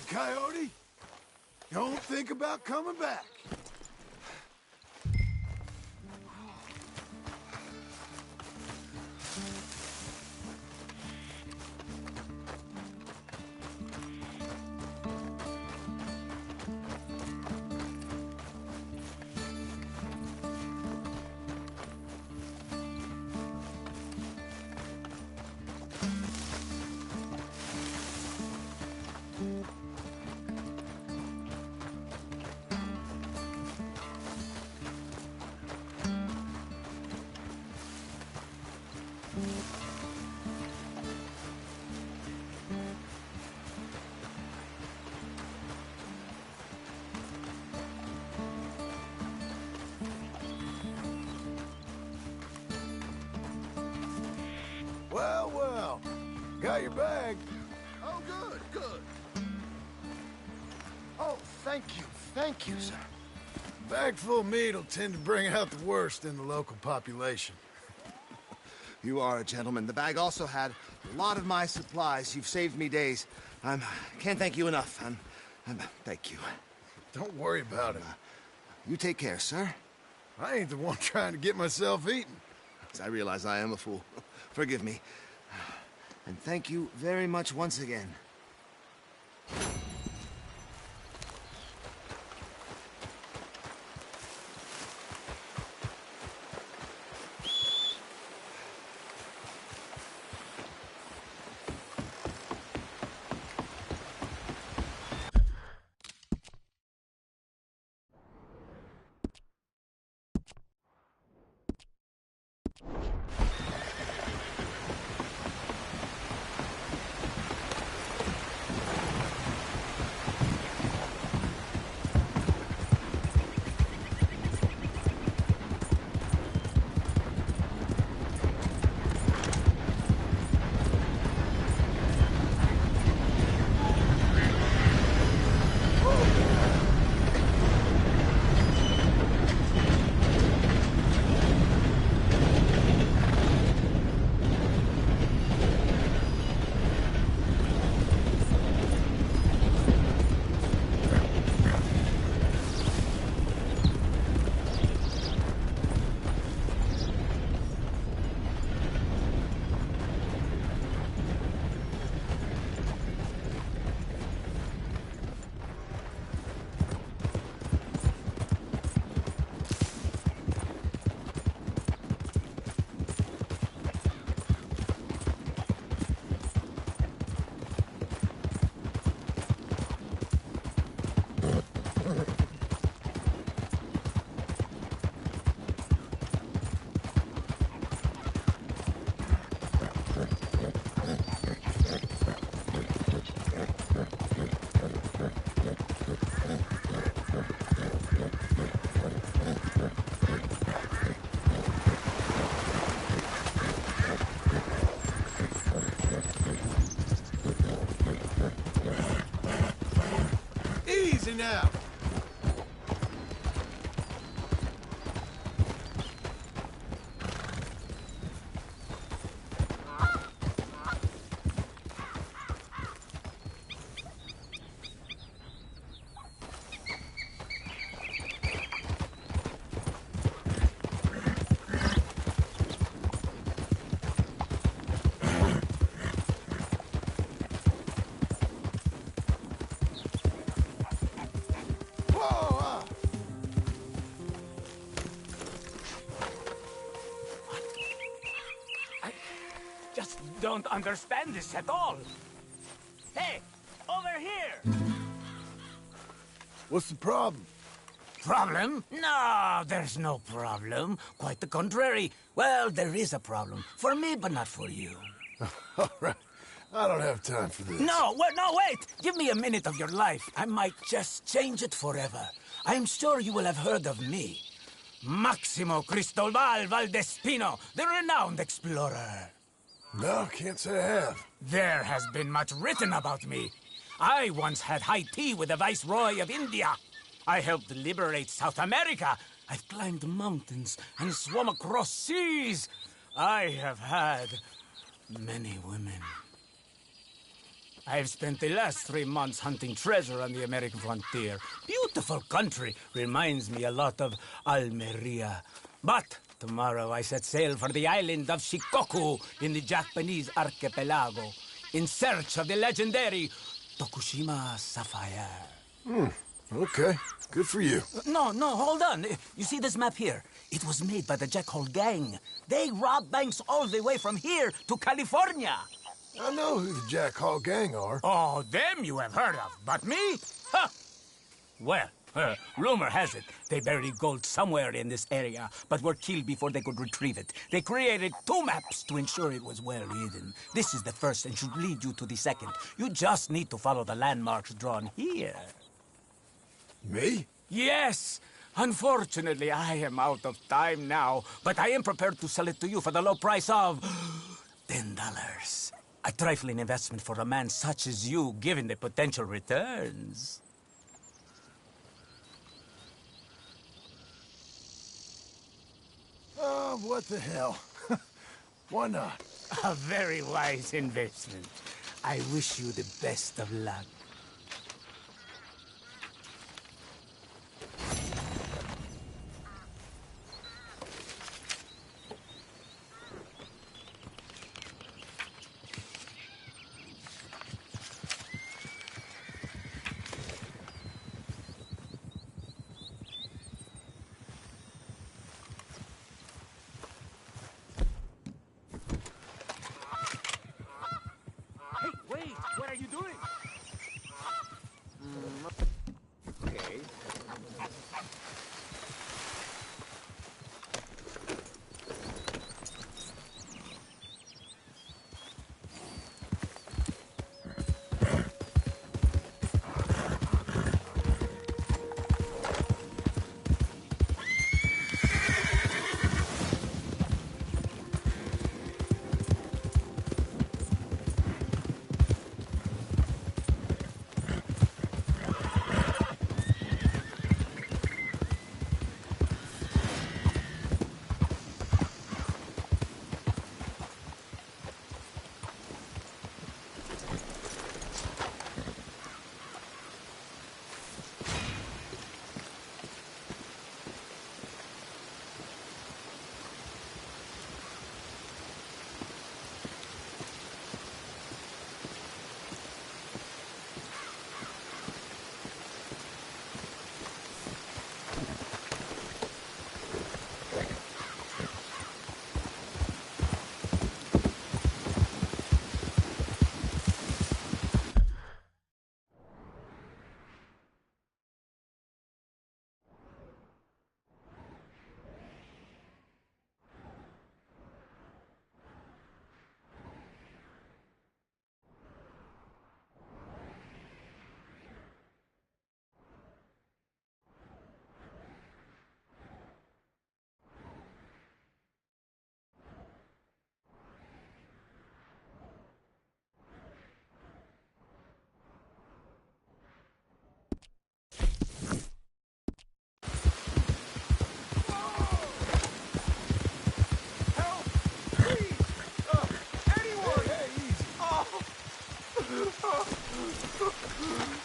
Coyote, don't think about coming back. Well, well, got your bag. Oh, good, good. Oh, thank you, sir. A bag full of meat will tend to bring out the worst in the local population. You are a gentleman. The bag also had a lot of my supplies. You've saved me days. Can't thank you enough. Thank you. Don't worry about it. You take care, sir. I ain't the one trying to get myself eaten. I realize I am a fool. Forgive me. And thank you very much once again. ready now. Just don't understand this at all. Hey, over here! What's the problem? Problem? No, there's no problem. Quite the contrary. Well, there is a problem. For me, but not for you. All right. I don't have time for this. No, wait! Give me a minute of your life. I might just change it forever. I'm sure you will have heard of me. Maximo Cristobal Valdespino, the renowned explorer. No, can't say I have. There has been much written about me. I once had high tea with the Viceroy of India. I helped liberate South America. I've climbed mountains and swum across seas. I have had many women. I've spent the last 3 months hunting treasure on the American frontier. Beautiful country. Reminds me a lot of Almeria. But tomorrow I set sail for the island of Shikoku in the Japanese archipelago in search of the legendary Tokushima sapphire. Okay. Good for you. No, hold on. You see this map here? It was made by the Jackhole Gang. They rob banks all the way from here to California. I know who the Jack Hall Gang are. Oh, them you have heard of, but me? Huh! Well, rumor has it they buried gold somewhere in this area, but were killed before they could retrieve it. They created 2 maps to ensure it was well hidden. This is the first and should lead you to the second. You just need to follow the landmarks drawn here. Me? Yes! Unfortunately, I am out of time now, but I am prepared to sell it to you for the low price of $10. A trifling investment for a man such as you, given the potential returns. Oh, what the hell? Why not? A very wise investment. I wish you the best of luck.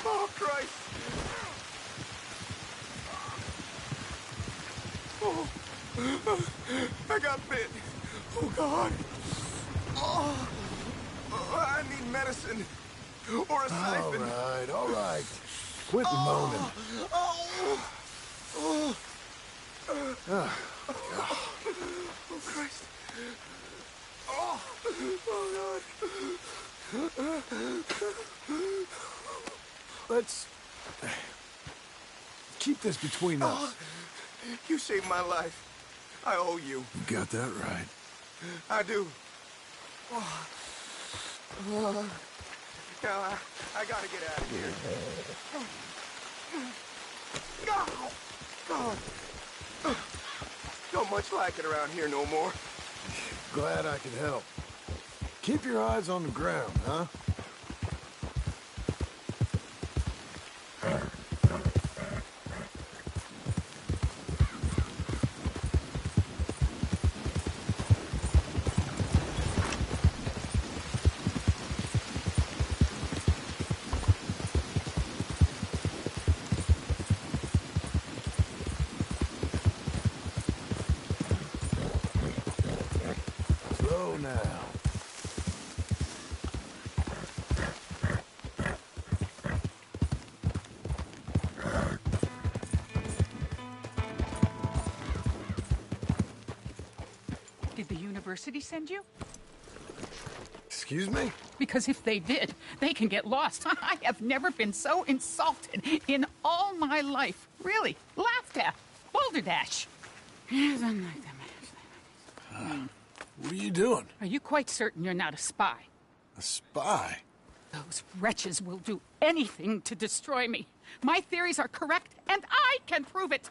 Oh, Christ! Oh, I got bit. Oh, God. Oh, I need medicine. Or a siphon. All right. Quit moaning. Oh, God. Oh, Christ. Oh, God. Let's keep this between us. Oh, you saved my life. I owe you. You got that right. I do. Oh. Now, I gotta get out of here. Oh. Don't much like it around here no more. Glad I could help. Keep your eyes on the ground, huh? Slow now. Did the university send you? Excuse me? Because if they did, they can get lost. I have never been so insulted in all my life. Really. Laughed at. Balderdash. What are you doing? Are you quite certain you're not a spy? A spy? Those wretches will do anything to destroy me. My theories are correct, and I can prove it.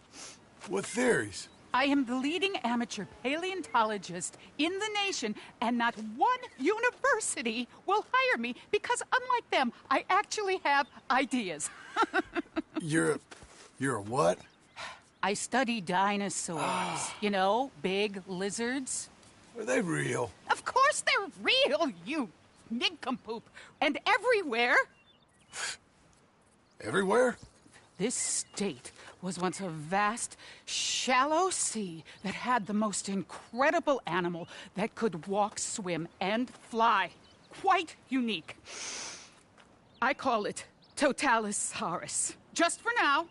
What theories? I am the leading amateur paleontologist in the nation, and not one university will hire me because, unlike them, I actually have ideas. You're a what? I study dinosaurs. You know, big lizards. Are they real? Of course they're real, you nincompoop. And everywhere. Everywhere? This state was once a vast, shallow sea that had the most incredible animal that could walk, swim, and fly. Quite unique. I call it Totalisaurus. Just for now.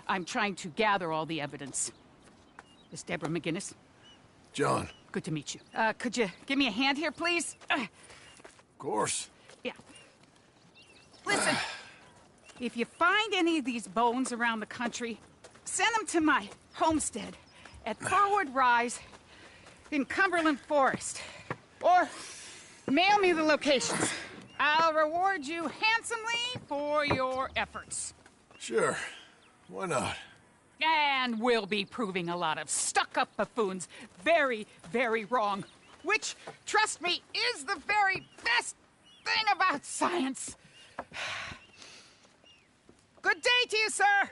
I'm trying to gather all the evidence. Miss Deborah McGinnis. John. Good to meet you. Could you give me a hand here, please? Of course. Yeah. Listen, if you find any of these bones around the country, send them to my homestead at Forward Rise in Cumberland Forest. Or mail me the locations. I'll reward you handsomely for your efforts. Sure. Why not? And we'll be proving a lot of stuck-up buffoons very, very wrong. Which, trust me, is the very best thing about science. Good day to you, sir!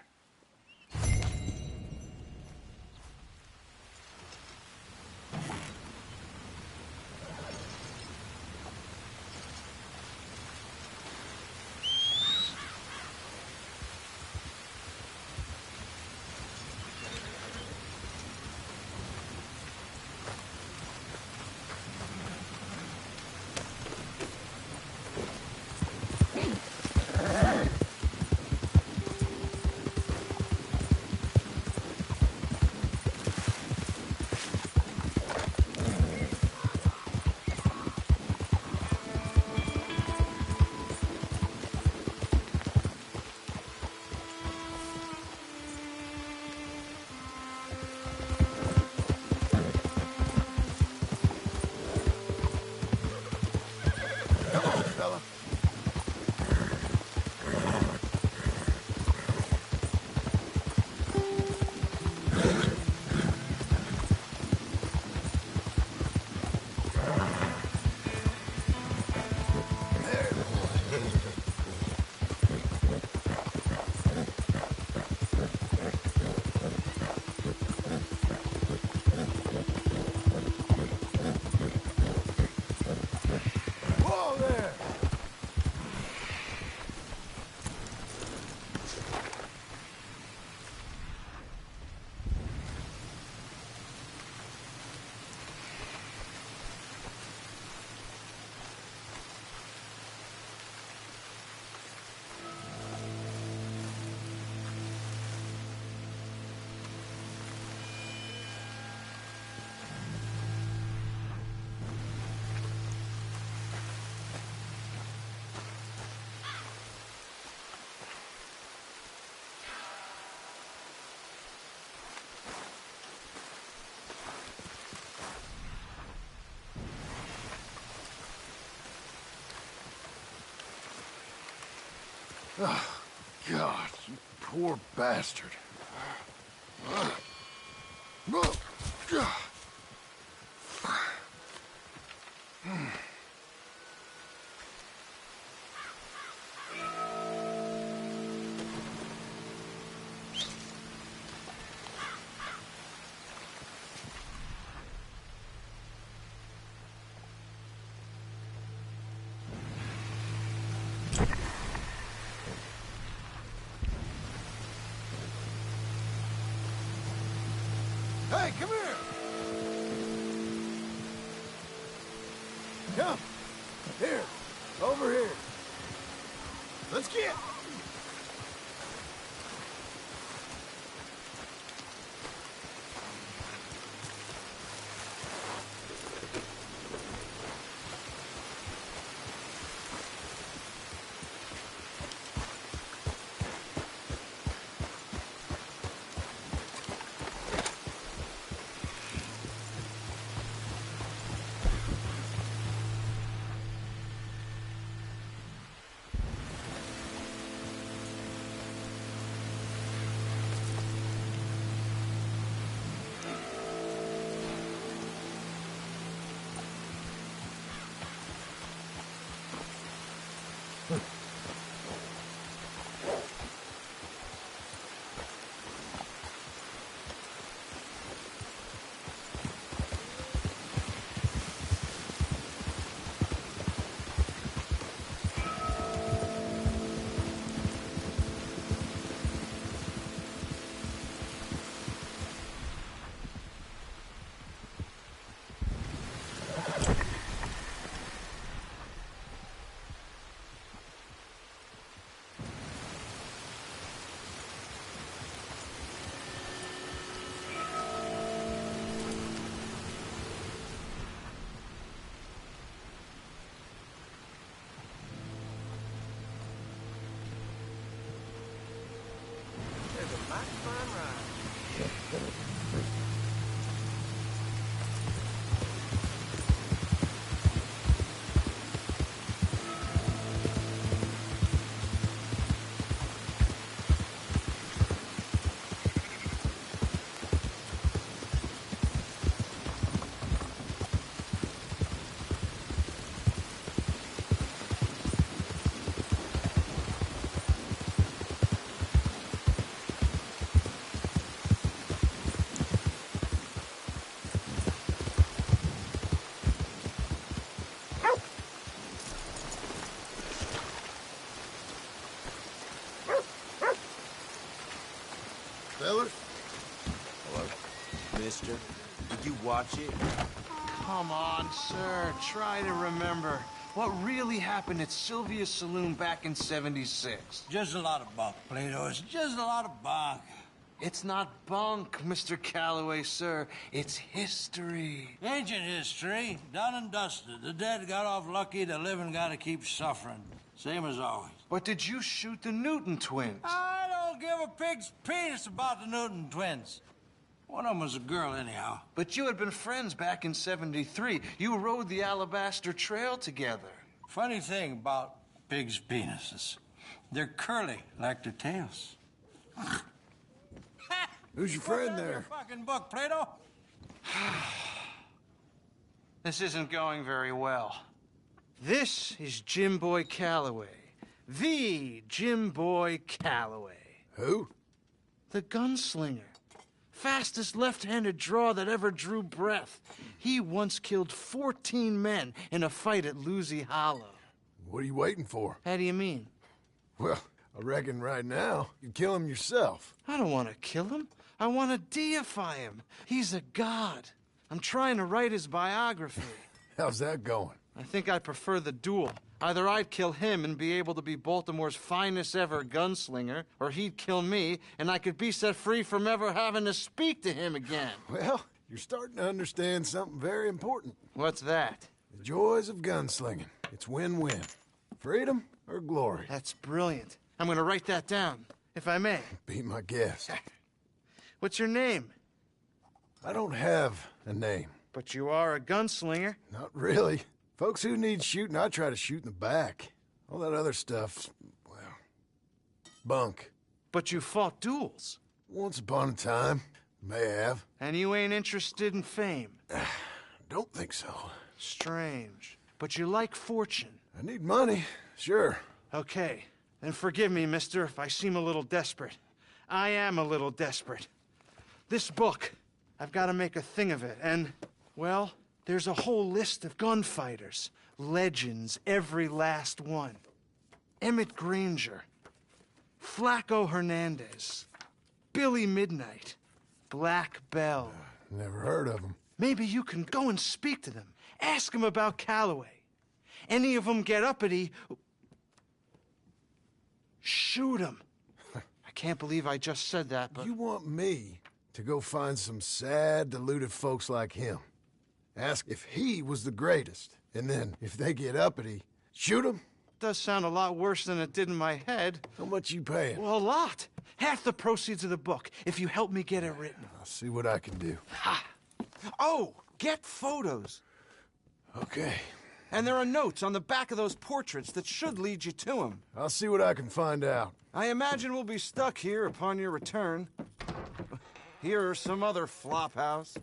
Oh, God, you poor bastard. Hey, come here! Come! Here! Over here! Let's get! Fellas? Hello? Mister, did you watch it? Come on, sir. Try to remember. What really happened at Sylvia's Saloon back in '76? Just a lot of bunk, Plato. It's just a lot of bunk. It's not bunk, Mr. Calloway, sir. It's history. Ancient history, done and dusted. The dead got off lucky, the living gotta keep suffering. Same as always. But did you shoot the Newton twins? I don't give a pig's penis about the Newton twins. One of them was a girl, anyhow. But you had been friends back in '73. You rode the Alabaster Trail together. Funny thing about pigs' penises. They're curly, like their tails. Who's your friend there? Your fucking book, Plato. This isn't going very well. This is Jim Boy Calloway. The Jim Boy Calloway. Who? The gunslinger. Fastest left-handed draw that ever drew breath. He once killed 14 men in a fight at Lucy Hollow. What are you waiting for? How do you mean? Well, I reckon right now you'd kill him yourself. I don't want to kill him. I want to deify him. He's a god. I'm trying to write his biography. How's that going? I think I prefer the duel. Either I'd kill him and be able to be Baltimore's finest ever gunslinger, or he'd kill me and I could be set free from ever having to speak to him again. Well, you're starting to understand something very important. What's that? The joys of gunslinging. It's win-win. Freedom or glory. That's brilliant. I'm gonna write that down, if I may. Be my guest. What's your name? I don't have a name. But you are a gunslinger. Not really. Folks who need shooting, I try to shoot in the back. All that other stuff, well, bunk. But you fought duels. Once upon a time, may have. And you ain't interested in fame. Don't think so. Strange. But you like fortune. I need money, sure. Okay, then forgive me, mister, if I seem a little desperate. I am a little desperate. This book, I've got to make a thing of it, and, well, there's a whole list of gunfighters. Legends, every last one. Emmett Granger, Flaco Hernandez, Billy Midnight, Black Bell. Never heard of them. Maybe you can go and speak to them. Ask them about Calloway. Any of them get uppity, shoot them. I can't believe I just said that, but... You want me to go find some sad, deluded folks like him? Ask if he was the greatest, and then, if they get uppity, shoot them? Does sound a lot worse than it did in my head. How much you paying? Well, a lot. Half the proceeds of the book, if you help me get it written. I'll see what I can do. Ha! Oh, get photos. Okay. And there are notes on the back of those portraits that should lead you to him. I'll see what I can find out. I imagine we'll be stuck here upon your return. Here or some other flop house.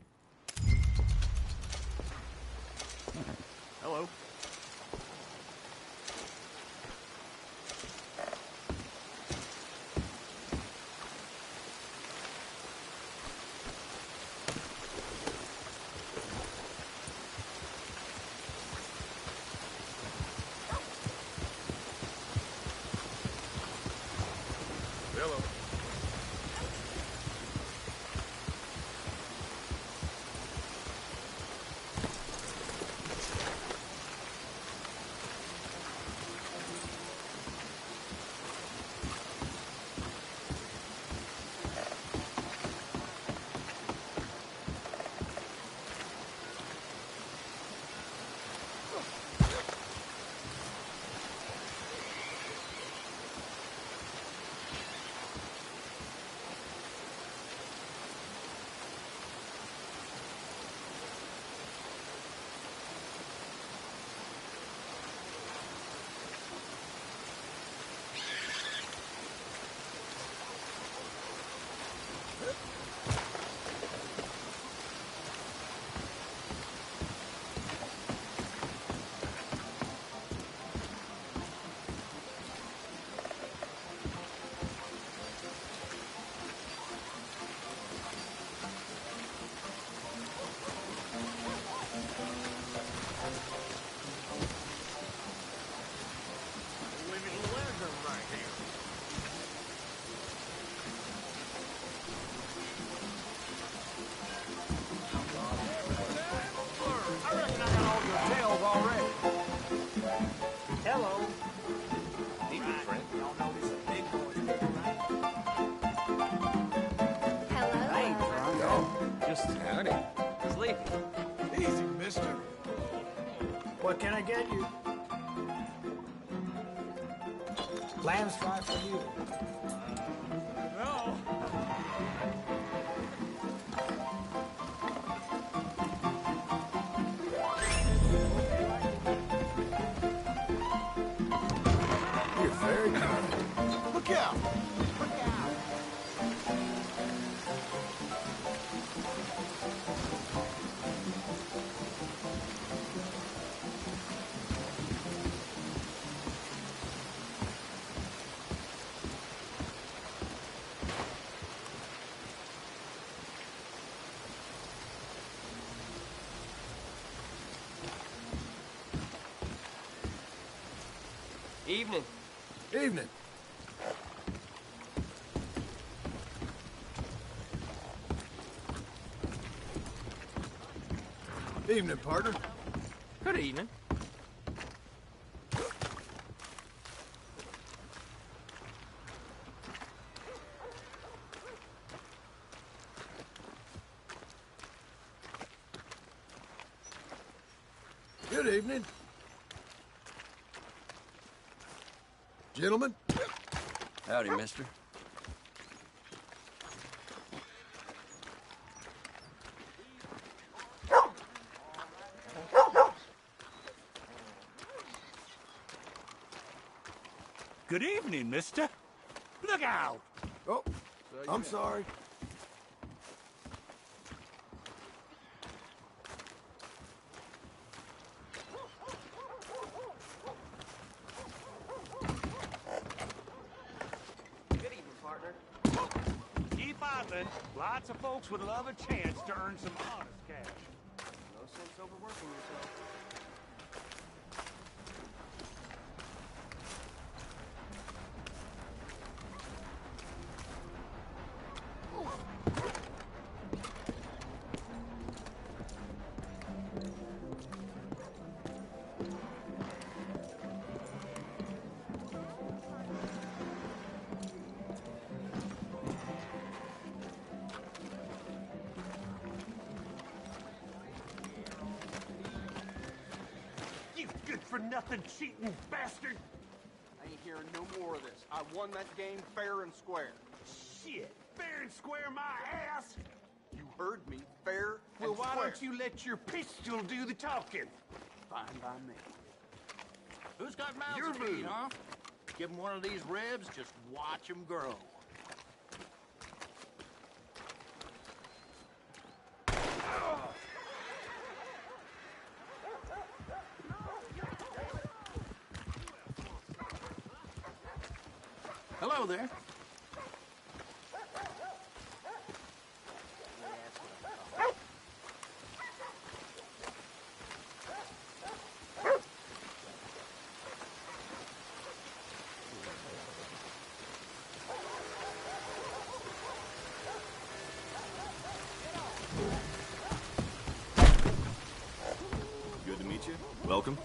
Hello. Hello. What can I get you? Lamb's fry for you. No. You're very kind. Look out! Evening. Evening. Evening, partner. Good evening. Good evening. Gentlemen. Howdy, mister. Good evening, mister. Look out! Oh, I'm sorry. Good evening, partner. Keep idling. Lots of folks would love a chance to earn some honest cash. No sense overworking yourself. You good-for-nothing cheating bastard! I ain't hearing no more of this. I won that game fair and square. Shit! Fair and square my ass! You heard me. Fair Well, and why square. don't you let your pistol do the talking? Fine by me. Who's got mouths Your to feed, move. huh? Give him one of these ribs, just watch him grow. Hello there. Good to meet you. Welcome.